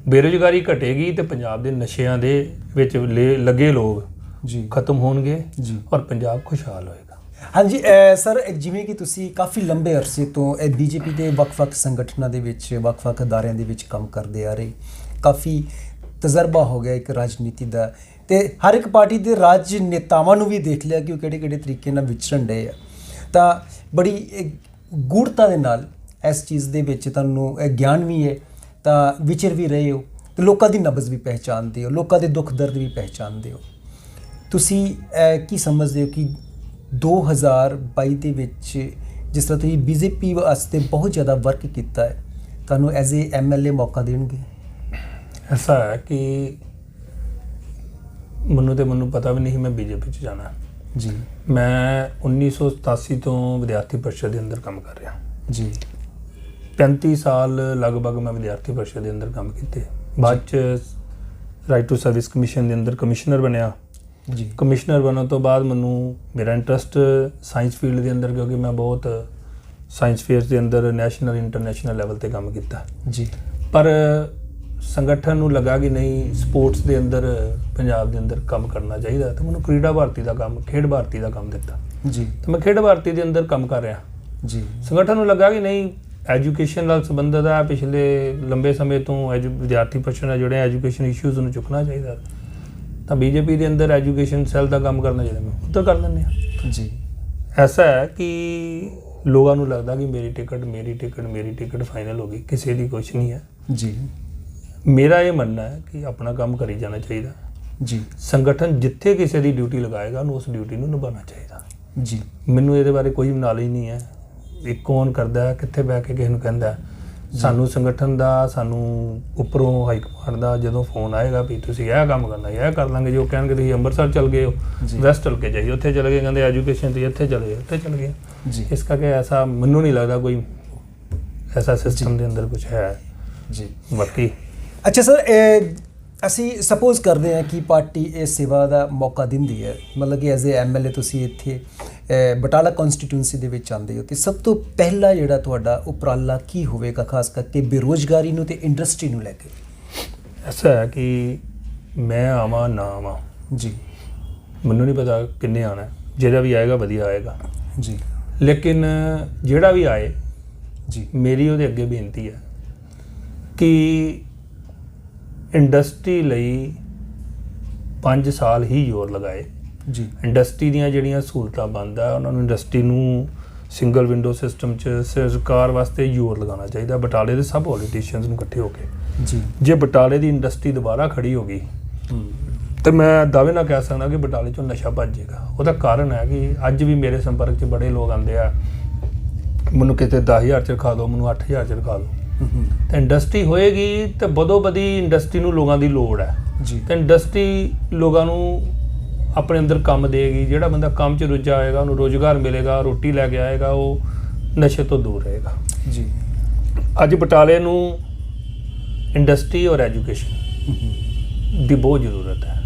ਬੇਰੁਜ਼ਗਾਰੀ ਘਟੇਗੀ ਤੇ ਪੰਜਾਬ ਦੇ ਨਸ਼ਿਆਂ ਦੇ ਵਿੱਚ ਲੱਗੇ ਲੋਕ ਜੀ ਖਤਮ ਹੋਣਗੇ ਜੀ ਔਰ ਪੰਜਾਬ ਖੁਸ਼ਹਾਲ ਹੋਏਗਾ। ਹਾਂਜੀ ਸਰ, ਜਿਵੇਂ ਕਿ ਤੁਸੀਂ ਕਾਫੀ ਲੰਬੇ ਅਰਸੇ ਤੋਂ ਬੀਜੇਪੀ ਦੇ ਵੱਖ-ਵੱਖ ਸੰਗਠਨਾਂ ਦੇ ਵਿੱਚ, ਵੱਖ-ਵੱਖ ਅਦਾਰਿਆਂ ਦੇ ਵਿੱਚ ਕੰਮ ਕਰਦੇ ਆ ਰਹੇ, ਕਾਫੀ ਤਜਰਬਾ ਹੋ ਗਿਆ ਇੱਕ ਰਾਜਨੀਤੀ ਦਾ, ਤੇ ਹਰ ਇੱਕ ਪਾਰਟੀ ਦੇ ਰਾਜਨੇਤਾਵਾਂ ਨੂੰ ਵੀ ਦੇਖ ਲਿਆ ਕਿ ਉਹ ਕਿਹੜੇ-ਕਿਹੜੇ ਤਰੀਕੇ ਨਾਲ ਵਿਚਰਨ ਡਏ ਆ, ਤਾਂ ਬੜੀ ਗੂੜਤਾ ਦੇ ਨਾਲ ਇਸ ਚੀਜ਼ ਦੇ ਵਿੱਚ ਤੁਹਾਨੂੰ ਗਿਆਨ ਵੀ ਹੈ, ਤਾਂ ਵਿਚਰ ਵੀ ਰਹੇ ਹੋ, ਤੇ ਲੋਕਾਂ ਦੀ ਨਬਜ਼ ਵੀ ਪਹਿਚਾਣਦੇ ਹੋ, ਲੋਕਾਂ ਦੇ ਦੁੱਖ ਦਰਦ ਵੀ ਪਹਿਚਾਣਦੇ ਹੋ। ਤੁਸੀਂ ਕੀ ਸਮਝਦੇ ਹੋ ਕਿ 2022 ਦੇ ਵਿੱਚ ਜਿਸ ਤਰ੍ਹਾਂ ਤੁਸੀਂ ਬੀਜੇਪੀ ਵਾਸਤੇ ਬਹੁਤ ਜ਼ਿਆਦਾ ਵਰਕ ਕੀਤਾ ਹੈ, ਤੁਹਾਨੂੰ ਐਜ਼ ਏ MLA ਮੌਕਾ ਦੇਣਗੇ? ਐਸਾ ਹੈ ਕਿ ਮੈਨੂੰ ਪਤਾ ਵੀ ਨਹੀਂ ਮੈਂ ਬੀਜੇਪੀ 'ਚ ਜਾਣਾ ਜੀ। ਮੈਂ 1987 ਤੋਂ ਵਿਦਿਆਰਥੀ ਪਰਿਸ਼ਦ ਦੇ ਅੰਦਰ ਕੰਮ ਕਰ ਰਿਹਾ ਜੀ। 35 ਸਾਲ ਲਗਭਗ ਮੈਂ ਵਿਦਿਆਰਥੀ ਪਰਿਸ਼ਦ ਦੇ ਅੰਦਰ ਕੰਮ ਕੀਤੇ। ਬਾਅਦ 'ਚ ਰਾਈਟ ਟੂ ਸਰਵਿਸ ਕਮਿਸ਼ਨ ਦੇ ਅੰਦਰ ਕਮਿਸ਼ਨਰ ਬਣਿਆ ਜੀ। ਕਮਿਸ਼ਨਰ ਬਣਨ ਤੋਂ ਬਾਅਦ ਮੈਨੂੰ ਮੇਰਾ ਇੰਟਰਸਟ ਸਾਇੰਸ ਫੀਲਡ ਦੇ ਅੰਦਰ, ਕਿਉਂਕਿ ਮੈਂ ਬਹੁਤ ਸਾਇੰਸ ਫੇਅਰਸ ਦੇ ਅੰਦਰ ਨੈਸ਼ਨਲ ਇੰਟਰਨੈਸ਼ਨਲ ਲੈਵਲ ਤੇ ਕੰਮ ਕੀਤਾ ਜੀ। ਪਰ ਸੰਗਠਨ ਨੂੰ ਲੱਗਾ ਕਿ ਨਹੀਂ, ਸਪੋਰਟਸ ਦੇ ਅੰਦਰ ਪੰਜਾਬ ਦੇ ਅੰਦਰ ਕੰਮ ਕਰਨਾ ਚਾਹੀਦਾ, ਤੇ ਮੈਨੂੰ ਕ੍ਰੀੜਾ ਭਾਰਤੀ ਦਾ ਕੰਮ, ਖੇਡ ਭਾਰਤੀ ਦਾ ਕੰਮ ਦਿੱਤਾ ਜੀ। ਤੇ ਮੈਂ ਖੇਡ ਭਾਰਤੀ ਦੇ ਅੰਦਰ ਕੰਮ ਕਰ ਰਿਹਾ ਜੀ। ਸੰਗਠਨ ਨੂੰ ਲੱਗਾ ਕਿ ਨਹੀਂ, ਐਜੂਕੇਸ਼ਨ ਨਾਲ ਸੰਬੰਧਿਤ ਹੈ, ਪਿਛਲੇ ਲੰਬੇ ਸਮੇਂ ਤੋਂ ਵਿਦਿਆਰਥੀ ਪਰਿਸ਼ਦ ਨਾਲ ਜੁੜੇ ਐਜੂਕੇਸ਼ਨ ਇਸ਼ੂਜ਼ ਨੂੰ ਚੁੱਕਣਾ ਚਾਹੀਦਾ, ਤਾਂ ਬੀਜੇਪੀ ਦੇ ਅੰਦਰ ਐਜੂਕੇਸ਼ਨ ਸੈੱਲ ਦਾ ਕੰਮ ਕਰਨਾ ਚਾਹੀਦਾ, ਮੈਂ ਉੱਧਰ ਕਰ ਲੈਂਦੇ ਹਾਂ ਜੀ। ਐਸਾ ਹੈ ਕਿ ਲੋਕਾਂ ਨੂੰ ਲੱਗਦਾ ਕਿ ਮੇਰੀ ਟਿਕਟ ਫਾਈਨਲ ਹੋ ਗਈ, ਕਿਸੇ ਦੀ ਕੁਛ ਨਹੀਂ ਹੈ ਜੀ। ਮੇਰਾ ਇਹ ਮੰਨਣਾ ਹੈ ਕਿ ਆਪਣਾ ਕੰਮ ਕਰੀ ਜਾਣਾ ਚਾਹੀਦਾ ਜੀ। ਸੰਗਠਨ ਜਿੱਥੇ ਕਿਸੇ ਦੀ ਡਿਊਟੀ ਲਗਾਏਗਾ ਉਹਨੂੰ ਉਸ ਡਿਊਟੀ ਨੂੰ ਨਿਭਾਉਣਾ ਚਾਹੀਦਾ ਜੀ। ਮੈਨੂੰ ਇਹਦੇ ਬਾਰੇ ਕੋਈ ਨੌਲੇਜ ਨਹੀਂ ਹੈ, ਇਹ ਕੌਣ ਕਰਦਾ, ਕਿੱਥੇ ਬਹਿ ਕੇ ਕਿਸੇ ਨੂੰ ਕਹਿੰਦਾ। ਸਾਨੂੰ ਸੰਗਠਨ ਦਾ, ਸਾਨੂੰ ਉੱਪਰੋਂ ਹਾਈ ਕਮਾਂਡ ਦਾ ਜਦੋਂ ਫੋਨ ਆਏਗਾ ਵੀ ਤੁਸੀਂ ਇਹ ਕੰਮ ਕਰਨਾ, ਇਹ ਕਰ ਲਾਂਗੇ, ਜੇ ਉਹ ਕਹਿਣਗੇ ਤੁਸੀਂ ਅੰਮ੍ਰਿਤਸਰ ਚਲ ਗਏ ਹੋ, ਵੈਸਟ ਚਲ ਕੇ ਜਾਈਏ, ਉੱਥੇ ਚਲੇ ਗਏ, ਕਹਿੰਦੇ ਐਜੂਕੇਸ਼ਨ ਤੇ ਇੱਥੇ ਚਲੇ ਗਏ, ਉੱਥੇ ਚਲੇ ਗਏ ਜੀ। ਇਸ ਕਰਕੇ ਐਸਾ ਮੈਨੂੰ ਨਹੀਂ ਲੱਗਦਾ ਕੋਈ ਐਸਾ ਸਿਸਟਮ ਦੇ ਅੰਦਰ ਕੁਝ ਹੈ ਜੀ। ਬਾਕੀ ਅੱਛਾ ਸਰ, ਅਸੀਂ ਸਪੋਜ਼ ਕਰਦੇ ਹਾਂ ਕਿ ਪਾਰਟੀ ਇਹ ਸੇਵਾ ਦਾ ਮੌਕਾ ਦਿੰਦੀ ਹੈ, ਮਤਲਬ ਕਿ ਐਜ਼ ਏ MLA ਤੁਸੀਂ ਇੱਥੇ ਬਟਾਲਾ ਕਨਸਟੀਟਿਊਂਸੀ ਦੇ ਵਿੱਚ ਆਉਂਦੇ ਹੋ, ਤੇ ਸਭ ਤੋਂ ਪਹਿਲਾ ਜਿਹੜਾ ਤੁਹਾਡਾ ਉਪਰਾਲਾ ਕੀ ਹੋਵੇਗਾ, ਖਾਸ ਕਰਕੇ ਬੇਰੁਜ਼ਗਾਰੀ ਨੂੰ ਤੇ ਇੰਡਸਟਰੀ ਨੂੰ ਲੈ ਕੇ? ਐਸਾ ਹੈ ਕਿ ਮੈਂ ਆਵਾਂ ਨਾ ਆਵਾਂ ਜੀ, ਮੈਨੂੰ ਨਹੀਂ ਪਤਾ ਕਿੰਨੇ ਆਉਣਾ, ਜਿਹੜਾ ਵੀ ਆਏਗਾ ਵਧੀਆ ਆਏਗਾ ਜੀ, ਲੇਕਿਨ ਜਿਹੜਾ ਵੀ ਆਏ ਜੀ, ਮੇਰੀ ਉਹਦੇ ਅੱਗੇ ਬੇਨਤੀ ਹੈ ਕਿ ਇੰਡਸਟਰੀ ਲਈ 5 ਸਾਲ ਹੀ ਜ਼ੋਰ ਲਗਾਏ। ਜੀ। ਇੰਡਸਟਰੀ ਦੀਆਂ ਜਿਹੜੀਆਂ ਸਹੂਲਤਾਂ ਬੰਦ ਆ, ਉਹਨਾਂ ਨੂੰ ਇੰਡਸਟਰੀ ਨੂੰ ਸਿੰਗਲ ਵਿੰਡੋ ਸਿਸਟਮ 'ਚ ਸਰਕਾਰ ਵਾਸਤੇ ਜ਼ੋਰ ਲਗਾਉਣਾ ਚਾਹੀਦਾ, ਬਟਾਲੇ ਦੇ ਸਭ ਪੋਲੀਟੀਸ਼ੀਅਨਸ ਨੂੰ ਇਕੱਠੇ ਹੋ ਕੇ। ਜੀ। ਜੇ ਬਟਾਲੇ ਦੀ ਇੰਡਸਟਰੀ ਦੁਬਾਰਾ ਖੜੀ ਹੋ ਗਈ ਤੇ ਮੈਂ ਦਾਅਵੇ ਨਾਲ ਕਹਿ ਸਕਦਾ ਕਿ ਬਟਾਲੇ 'ਚੋਂ ਨਸ਼ਾ ਭੱਜ ਜਾਏਗਾ। ਉਹਦਾ ਕਾਰਨ ਹੈ ਕਿ ਅੱਜ ਵੀ ਮੇਰੇ ਸੰਪਰਕ 'ਚ ਬੜੇ ਲੋਕ ਆਉਂਦੇ ਆ, ਮੈਨੂੰ ਕਿਤੇ 10,000 'ਚ ਰਖਾ ਦਿਓ, ਮੈਨੂੰ 8,000 'ਚ ਰਖਾ ਦਿਓ। ਤੇ ਇੰਡਸਟਰੀ ਹੋਏਗੀ ਤੇ ਬਦੋ-ਬਦੀ ਇੰਡਸਟਰੀ ਨੂੰ ਲੋਕਾਂ ਦੀ ਲੋੜ ਹੈ ਜੀ। ਤੇ ਇੰਡਸਟਰੀ ਲੋਕਾਂ ਨੂੰ ਆਪਣੇ ਅੰਦਰ ਕੰਮ ਦੇਗੀ। ਜਿਹੜਾ ਬੰਦਾ ਕੰਮ 'ਚ ਰੁੱਝਾ ਹੋਏਗਾ ਉਹਨੂੰ ਰੋਜ਼ਗਾਰ ਮਿਲੇਗਾ, ਰੋਟੀ ਲੈ ਕੇ ਆਏਗਾ, ਉਹ ਨਸ਼ੇ ਤੋਂ ਦੂਰ ਰਹੇਗਾ ਜੀ। ਅੱਜ ਬਟਾਲੇ ਨੂੰ ਇੰਡਸਟਰੀ ਔਰ ਐਜੂਕੇਸ਼ਨ ਦੀ ਬਹੁਤ ਜ਼ਰੂਰਤ ਹੈ।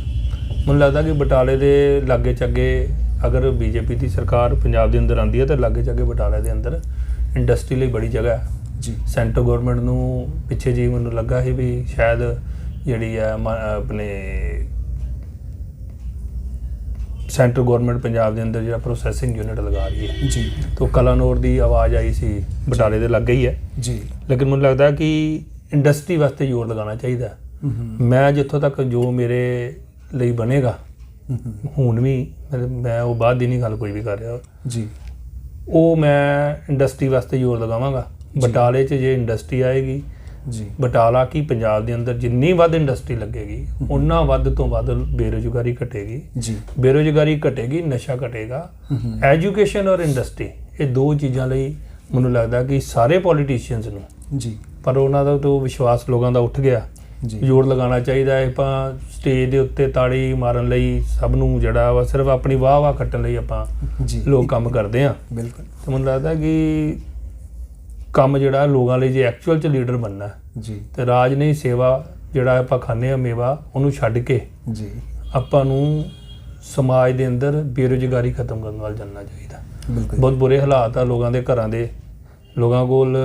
ਮੈਨੂੰ ਲੱਗਦਾ ਕਿ ਬਟਾਲੇ ਦੇ ਲਾਗੇ ਚਾਗੇ ਅਗਰ ਬੀਜੇਪੀ ਦੀ ਸਰਕਾਰ ਪੰਜਾਬ ਦੇ ਅੰਦਰ ਆਉਂਦੀ ਹੈ ਤਾਂ ਲਾਗੇ ਚਾਗੇ ਬਟਾਲੇ ਦੇ ਅੰਦਰ ਇੰਡਸਟਰੀ ਲਈ ਬੜੀ ਜਗ੍ਹਾ ਹੈ ਜੀ। ਸੈਂਟਰ ਗਵਰਨਮੈਂਟ ਨੂੰ ਪਿੱਛੇ ਜੀ ਮੈਨੂੰ ਲੱਗਾ ਸੀ ਵੀ ਸ਼ਾਇਦ ਜਿਹੜੀ ਹੈ ਆਪਣੇ ਸੈਂਟਰ ਗਵਰਨਮੈਂਟ ਪੰਜਾਬ ਦੇ ਅੰਦਰ ਜਿਹੜਾ ਪ੍ਰੋਸੈਸਿੰਗ ਯੂਨਿਟ ਲਗਾ ਰਹੀ ਹੈ ਜੀ, ਤਾਂ ਕਲਾਨੌਰ ਦੀ ਆਵਾਜ਼ ਆਈ ਸੀ, ਬਟਾਲੇ ਦੇ ਲੱਗੇ ਹੀ ਹੈ ਜੀ। ਲੇਕਿਨ ਮੈਨੂੰ ਲੱਗਦਾ ਕਿ ਇੰਡਸਟਰੀ ਵਾਸਤੇ ਜ਼ੋਰ ਲਗਾਉਣਾ ਚਾਹੀਦਾ। ਮੈਂ ਜਿੱਥੋਂ ਤੱਕ ਜੋ ਮੇਰੇ ਲਈ ਬਣੇਗਾ, ਹੁਣ ਵੀ ਮੈਂ ਉਹ ਬਾਅਦ ਦੀ ਨਹੀਂ ਗੱਲ ਕੋਈ ਵੀ ਕਰ ਰਿਹਾ ਜੀ, ਉਹ ਮੈਂ ਇੰਡਸਟਰੀ ਵਾਸਤੇ ਜ਼ੋਰ ਲਗਾਵਾਂਗਾ। ਬਟਾਲੇ 'ਚ ਜੇ ਇੰਡਸਟਰੀ ਆਏਗੀ ਜੀ, ਬਟਾਲਾ ਕੀ ਪੰਜਾਬ ਦੇ ਅੰਦਰ ਜਿੰਨੀ ਵੱਧ ਇੰਡਸਟਰੀ ਲੱਗੇਗੀ ਉਨਾ ਵੱਧ ਤੋਂ ਵੱਧ ਬੇਰੁਜ਼ਗਾਰੀ ਘਟੇਗੀ ਜੀ। ਬੇਰੁਜ਼ਗਾਰੀ ਘਟੇਗੀ, ਨਸ਼ਾ ਘਟੇਗਾ। ਐਜੂਕੇਸ਼ਨ ਔਰ ਇੰਡਸਟਰੀ, ਇਹ ਦੋ ਚੀਜ਼ਾਂ ਲਈ ਮੈਨੂੰ ਲੱਗਦਾ ਕਿ ਸਾਰੇ ਪੋਲੀਟੀਸ਼ੀਅਨਸ ਨੂੰ ਜੀ, ਪਰ ਉਹਨਾਂ ਦਾ ਤਾਂ ਵਿਸ਼ਵਾਸ ਲੋਕਾਂ ਦਾ ਉੱਠ ਗਿਆ, ਜ਼ੋਰ ਲਗਾਉਣਾ ਚਾਹੀਦਾ ਹੈ। ਆਪਾਂ ਸਟੇਜ ਦੇ ਉੱਤੇ ਤਾੜੀ ਮਾਰਨ ਲਈ ਸਭ ਨੂੰ ਜਿਹੜਾ ਵਾ ਸਿਰਫ ਆਪਣੀ ਵਾਹ ਖੱਟਣ ਲਈ ਆਪਾਂ ਲੋਕ ਕੰਮ ਕਰਦੇ ਆ। ਬਿਲਕੁਲ। ਤੇ ਮੈਨੂੰ ਲੱਗਦਾ ਕਿ ਕੰਮ ਜਿਹੜਾ ਲੋਕਾਂ ਲਈ ਜੇ ਐਕਚੁਅਲ 'ਚ ਲੀਡਰ ਬਣਨਾ ਜੀ ਤੇ ਰਾਜ ਨਹੀਂ ਸੇਵਾ ਜਿਹੜਾ ਆਪਾਂ ਖਾਂਦੇ ਆ ਮੇਵਾ, ਉਹਨੂੰ ਛੱਡ ਕੇ ਜੀ ਆਪਾਂ ਨੂੰ ਸਮਾਜ ਦੇ ਅੰਦਰ ਬੇਰੁਜ਼ਗਾਰੀ ਖਤਮ ਕਰਨ ਵੱਲ ਜਾਣਾ ਚਾਹੀਦਾ। ਬਿਲਕੁਲ। ਬਹੁਤ ਬੁਰੇ ਹਾਲਾਤ ਆ ਲੋਕਾਂ ਦੇ ਘਰਾਂ ਦੇ, ਲੋਕਾਂ ਕੋਲ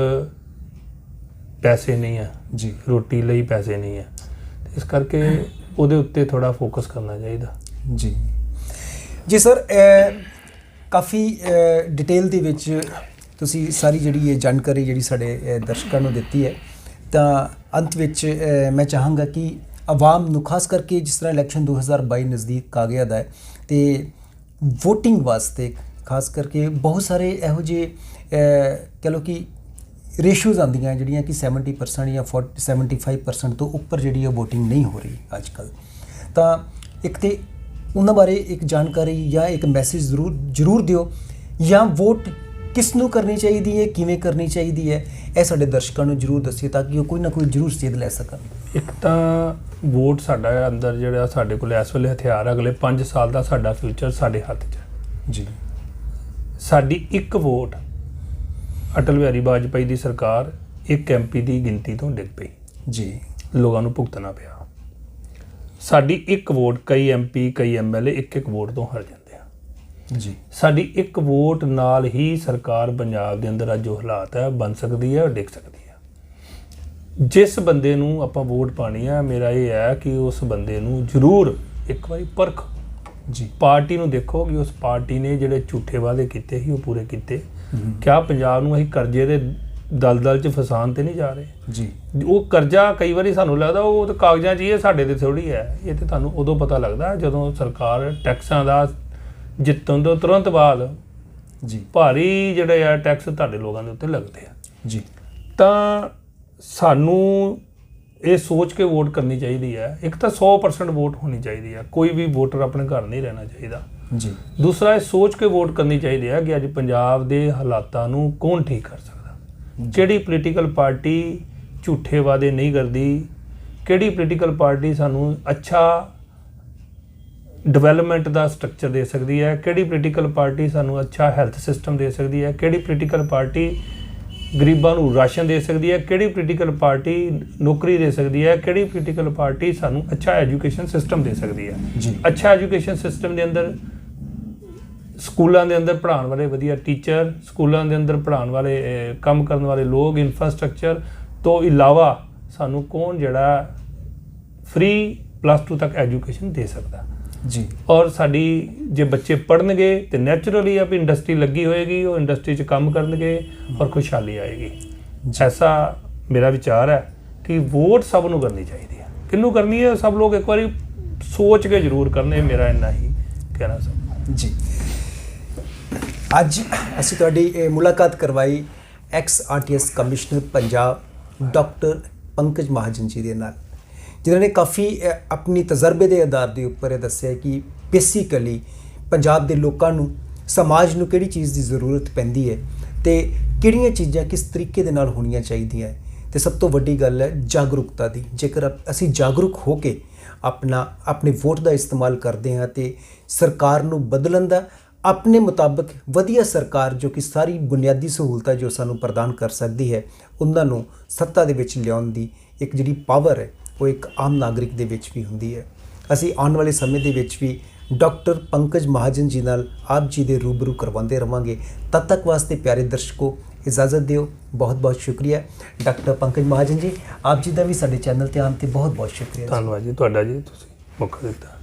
ਪੈਸੇ ਨਹੀਂ ਹੈ, ਜੀ ਰੋਟੀ ਲਈ ਪੈਸੇ ਨਹੀਂ ਹੈ। ਇਸ ਕਰਕੇ ਉਹਦੇ ਉੱਤੇ ਥੋੜਾ ਫੋਕਸ ਕਰਨਾ ਚਾਹੀਦਾ। ਜੀ ਸਰ, ਕਾਫੀ ਡਿਟੇਲ ਦੇ ਵਿੱਚ ਤੁਸੀਂ ਸਾਰੀ ਜਿਹੜੀ ਇਹ ਜਾਣਕਾਰੀ ਜਿਹੜੀ ਸਾਡੇ ਦਰਸ਼ਕਾਂ ਨੂੰ ਦਿੱਤੀ ਹੈ। ਤਾਂ ਅੰਤ ਵਿੱਚ ਮੈਂ ਚਾਹਾਂਗਾ ਕਿ ਆਵਾਮ ਨੂੰ, ਖਾਸ ਕਰਕੇ ਜਿਸ ਤਰ੍ਹਾਂ ਇਲੈਕਸ਼ਨ 2022 ਨਜ਼ਦੀਕ ਆ ਗਿਆ ਦਾ ਹੈ, ਤੇ ਵੋਟਿੰਗ ਵਾਸਤੇ ਖਾਸ ਕਰਕੇ ਬਹੁਤ ਸਾਰੇ ਇਹੋ ਜਿਹੇ ਕਹਿ ਲਓ ਕਿ ਰੇਸ਼ੋਜ਼ ਆਉਂਦੀਆਂ ਜਿਹੜੀਆਂ ਕਿ 70% ਜਾਂ 75% ਤੋਂ ਉੱਪਰ ਜਿਹੜੀ ਹੈ ਵੋਟਿੰਗ ਨਹੀਂ ਹੋ ਰਹੀ ਅੱਜ ਕੱਲ੍ਹ। ਤਾਂ ਇੱਕ ਤੇ ਉਹਨਾਂ ਬਾਰੇ ਇੱਕ ਜਾਣਕਾਰੀ ਜਾਂ ਇੱਕ ਮੈਸੇਜ ਜ਼ਰੂਰ ਦਿਓ, ਜਾਂ ਵੋਟ ਕਿਸ ਨੂੰ ਕਰਨੀ ਚਾਹੀਦੀ ਹੈ, ਕਿਵੇਂ ਕਰਨੀ ਚਾਹੀਦੀ ਹੈ, ਇਹ ਸਾਡੇ ਦਰਸ਼ਕਾਂ ਨੂੰ ਜ਼ਰੂਰ ਦੱਸਿਓ ਤਾਂ ਕਿ ਉਹ ਕੋਈ ਨਾ ਕੋਈ ਜ਼ਰੂਰ ਸੇਧ ਲੈ ਸਕਣ। ਇੱਕ ਤਾਂ ਵੋਟ ਸਾਡਾ ਅੰਦਰ ਜਿਹੜਾ ਸਾਡੇ ਕੋਲ ਇਸ ਵੇਲੇ ਹਥਿਆਰ, ਅਗਲੇ 5 ਸਾਲ ਦਾ ਸਾਡਾ ਫਿਊਚਰ ਸਾਡੇ ਹੱਥ 'ਚ ਹੈ ਜੀ। ਸਾਡੀ ਇੱਕ ਵੋਟ ਅਟਲ ਬਿਹਾਰੀ ਵਾਜਪਾਈ ਦੀ ਸਰਕਾਰ ਇੱਕ MP ਦੀ ਗਿਣਤੀ ਤੋਂ ਡਿੱਗ ਪਈ ਜੀ, ਲੋਕਾਂ ਨੂੰ ਭੁਗਤਣਾ ਪਿਆ। ਸਾਡੀ ਇੱਕ ਵੋਟ, ਕਈ MP ਕਈ MLA ਇੱਕ ਵੋਟ ਤੋਂ ਹਾਰ ਜਾਂਦੇ ਆ ਜੀ। ਸਾਡੀ ਇੱਕ ਵੋਟ ਨਾਲ ਹੀ ਸਰਕਾਰ ਪੰਜਾਬ ਦੇ ਅੰਦਰ ਅੱਜ ਜੋ ਹਾਲਾਤ ਹੈ ਬਣ ਸਕਦੀ ਹੈ ਔਰ ਡਿੱਗ ਸਕਦੀ ਹੈ। ਜਿਸ ਬੰਦੇ ਨੂੰ ਆਪਾਂ ਵੋਟ ਪਾਣੀ ਹੈ, ਮੇਰਾ ਇਹ ਹੈ ਕਿ ਉਸ ਬੰਦੇ ਨੂੰ ਜ਼ਰੂਰ ਇੱਕ ਵਾਰੀ ਪਰਖ ਜੀ। ਪਾਰਟੀ ਨੂੰ ਦੇਖੋ ਕਿ ਉਸ ਪਾਰਟੀ ਨੇ ਜਿਹੜੇ ਝੂਠੇ ਵਾਅਦੇ ਕੀਤੇ ਸੀ ਉਹ ਪੂਰੇ ਕੀਤੇ। ਕਿਆ ਪੰਜਾਬ ਨੂੰ ਅਸੀਂ ਕਰਜ਼ੇ ਦੇ ਦਲਦਲ 'ਚ ਫਸਾਉਣ ਤੇ ਨਹੀਂ ਜਾ ਰਹੇ ਜੀ। ਉਹ ਕਰਜ਼ਾ ਕਈ ਵਾਰੀ ਸਾਨੂੰ ਲੱਗਦਾ ਉਹ ਤਾਂ ਕਾਗਜ਼ਾਂ 'ਚ ਹੀ ਹੈ, ਸਾਡੇ ਤੇ ਥੋੜ੍ਹੀ ਹੈ। ਇਹ ਤੇ ਤੁਹਾਨੂੰ ਉਦੋਂ ਪਤਾ ਲੱਗਦਾ ਜਦੋਂ ਸਰਕਾਰ ਟੈਕਸਾਂ ਦਾ ਜਿੱਤਣ ਤੋਂ ਤੁਰੰਤ ਬਾਅਦ ਜੀ ਭਾਰੀ ਜਿਹੜੇ ਆ ਟੈਕਸ ਤੁਹਾਡੇ ਲੋਕਾਂ ਦੇ ਉੱਤੇ ਲੱਗਦੇ ਆ ਜੀ। ਤਾਂ ਸਾਨੂੰ ਇਹ ਸੋਚ ਕੇ ਵੋਟ ਕਰਨੀ ਚਾਹੀਦੀ ਹੈ। ਇੱਕ ਤਾਂ 100% ਵੋਟ ਹੋਣੀ ਚਾਹੀਦੀ ਹੈ, ਕੋਈ ਵੀ ਵੋਟਰ ਆਪਣੇ ਘਰ ਨਹੀਂ ਰਹਿਣਾ ਚਾਹੀਦਾ ਜੀ। ਦੂਸਰਾ, ਇਹ ਸੋਚ ਕੇ ਵੋਟ ਕਰਨੀ ਚਾਹੀਦੀ ਹੈ ਕਿ ਅੱਜ ਪੰਜਾਬ ਦੇ ਹਾਲਾਤਾਂ ਨੂੰ ਕੌਣ ਠੀਕ ਕਰ ਸਕਦਾ, ਕਿਹੜੀ ਪੋਲੀਟੀਕਲ ਪਾਰਟੀ ਝੂਠੇ ਵਾਅਦੇ ਨਹੀਂ ਕਰਦੀ, ਕਿਹੜੀ ਪੋਲੀਟੀਕਲ ਪਾਰਟੀ ਸਾਨੂੰ ਅੱਛਾ ਡਿਵੈਲਪਮੈਂਟ ਦਾ ਸਟਰਕਚਰ ਦੇ ਸਕਦੀ ਹੈ, ਕਿਹੜੀ ਪੋਲੀਟੀਕਲ ਪਾਰਟੀ ਸਾਨੂੰ ਅੱਛਾ ਹੈਲਥ ਸਿਸਟਮ ਦੇ ਸਕਦੀ ਹੈ, ਕਿਹੜੀ ਪੋਲੀਟੀਕਲ ਪਾਰਟੀ ਗਰੀਬਾਂ ਨੂੰ ਰਾਸ਼ਨ ਦੇ ਸਕਦੀ ਹੈ, ਕਿਹੜੀ ਪੋਲੀਟੀਕਲ ਪਾਰਟੀ ਨੌਕਰੀ ਦੇ ਸਕਦੀ ਹੈ, ਕਿਹੜੀ ਪੋਲੀਟੀਕਲ ਪਾਰਟੀ ਸਾਨੂੰ ਅੱਛਾ ਐਜੂਕੇਸ਼ਨ ਸਿਸਟਮ ਦੇ ਸਕਦੀ ਹੈ। ਅੱਛਾ ਐਜੂਕੇਸ਼ਨ ਸਿਸਟਮ ਦੇ ਅੰਦਰ ਸਕੂਲਾਂ ਦੇ ਅੰਦਰ ਪੜ੍ਹਾਉਣ ਵਾਲੇ ਵਧੀਆ ਟੀਚਰ, ਸਕੂਲਾਂ ਦੇ ਅੰਦਰ ਪੜ੍ਹਾਉਣ ਵਾਲੇ ਕੰਮ ਕਰਨ ਵਾਲੇ ਲੋਕ, ਇਨਫਰਾਸਟ੍ਰਕਚਰ ਤੋਂ ਇਲਾਵਾ ਸਾਨੂੰ ਕੌਣ ਜਿਹੜਾ ਫ੍ਰੀ +2 ਤੱਕ ਐਜੂਕੇਸ਼ਨ ਦੇ ਸਕਦਾ ਜੀ। ਔਰ ਸਾਡੀ ਜੇ ਬੱਚੇ ਪੜ੍ਹਨਗੇ ਤੇ ਨੈਚੁਰਲੀ ਆ ਵੀ ਇੰਡਸਟਰੀ ਲੱਗੀ ਹੋਏਗੀ, ਉਹ ਇੰਡਸਟਰੀ 'ਚ ਕੰਮ ਕਰਨਗੇ ਔਰ ਖੁਸ਼ਹਾਲੀ ਆਏਗੀ। ਐਸਾ ਮੇਰਾ ਵਿਚਾਰ ਹੈ ਕਿ ਵੋਟ ਸਭ ਨੂੰ ਕਰਨੀ ਚਾਹੀਦੀ ਹੈ। ਕਿਹਨੂੰ ਕਰਨੀ ਹੈ ਸਭ ਲੋਕ ਇੱਕ ਵਾਰੀ ਸੋਚ ਕੇ ਜ਼ਰੂਰ ਕਰਨੇ, ਮੇਰਾ ਇੰਨਾ ਹੀ ਕਹਿਣਾ ਸਭ ਜੀ। ਅੱਜ ਅਸੀਂ ਤੁਹਾਡੀ ਮੁਲਾਕਾਤ ਕਰਵਾਈ ex-RTS commissioner Punjab doctor Pankaj Mahajan ji ਦੇ ਨਾਲ, ਜਿਨ੍ਹਾਂ ਨੇ ਕਾਫੀ ਆਪਣੀ ਤਜਰਬੇ ਦੇ ਆਧਾਰ ਦੇ ਉੱਪਰ ਇਹ ਦੱਸਿਆ ਕਿ ਬੇਸਿਕਲੀ ਪੰਜਾਬ ਦੇ ਲੋਕਾਂ ਨੂੰ, ਸਮਾਜ ਨੂੰ ਕਿਹੜੀ ਚੀਜ਼ ਦੀ ਜ਼ਰੂਰਤ ਪੈਂਦੀ ਹੈ ਤੇ ਕਿਹੜੀਆਂ ਚੀਜ਼ਾਂ ਕਿਸ ਤਰੀਕੇ ਦੇ ਨਾਲ ਹੋਣੀਆਂ ਚਾਹੀਦੀਆਂ ਹੈ। ਤੇ ਸਭ ਤੋਂ ਵੱਡੀ ਗੱਲ ਹੈ ਜਾਗਰੂਕਤਾ ਦੀ। ਜੇਕਰ ਅਸੀਂ ਜਾਗਰੂਕ ਹੋ ਕੇ ਆਪਣੇ ਵੋਟ ਦਾ ਇਸਤੇਮਾਲ ਕਰਦੇ ਹਾਂ ਤੇ ਸਰਕਾਰ ਨੂੰ ਬਦਲਣ ਦਾ, ਆਪਣੇ ਮੁਤਾਬਕ ਵਧੀਆ ਸਰਕਾਰ ਜੋ ਕਿ ਸਾਰੀ ਬੁਨਿਆਦੀ ਸਹੂਲਤਾਂ ਜੋ ਸਾਨੂੰ ਪ੍ਰਦਾਨ ਕਰ ਸਕਦੀ ਹੈ, ਉਹਨਾਂ ਨੂੰ ਸੱਤਾ ਦੇ ਵਿੱਚ ਲਿਆਉਣ ਦੀ ਇੱਕ ਜਿਹੜੀ ਪਾਵਰ ਹੈ ਉਹ ਇੱਕ ਆਮ ਨਾਗਰਿਕ ਦੇ ਵਿੱਚ ਵੀ ਹੁੰਦੀ ਹੈ। ਅਸੀਂ ਆਉਣ ਵਾਲੇ ਸਮੇਂ ਦੇ ਵਿੱਚ ਵੀ ਡਾਕਟਰ ਪੰਕਜ ਮਹਾਜਨ ਜੀ ਨਾਲ ਆਪ ਜੀ ਦੇ ਰੂਬਰੂ ਕਰਵਾਉਂਦੇ ਰਵਾਂਗੇ। ਤਦ ਤੱਕ ਵਾਸਤੇ ਪਿਆਰੇ ਦਰਸ਼ਕੋ ਇਜਾਜ਼ਤ ਦਿਓ। ਬਹੁਤ ਬਹੁਤ ਸ਼ੁਕਰੀਆ ਡਾਕਟਰ ਪੰਕਜ ਮਹਾਜਨ ਜੀ, ਆਪ ਜੀ ਦਾ ਵੀ ਸਾਡੇ ਚੈਨਲ ਤੇ ਆਉਣ ਤੇ ਬਹੁਤ ਬਹੁਤ ਸ਼ੁਕਰੀਆ। ਧੰਨਵਾਦ ਜੀ ਤੁਹਾਡਾ ਜੀ, ਤੁਸੀਂ ਮੌਕਾ ਦਿੱਤਾ।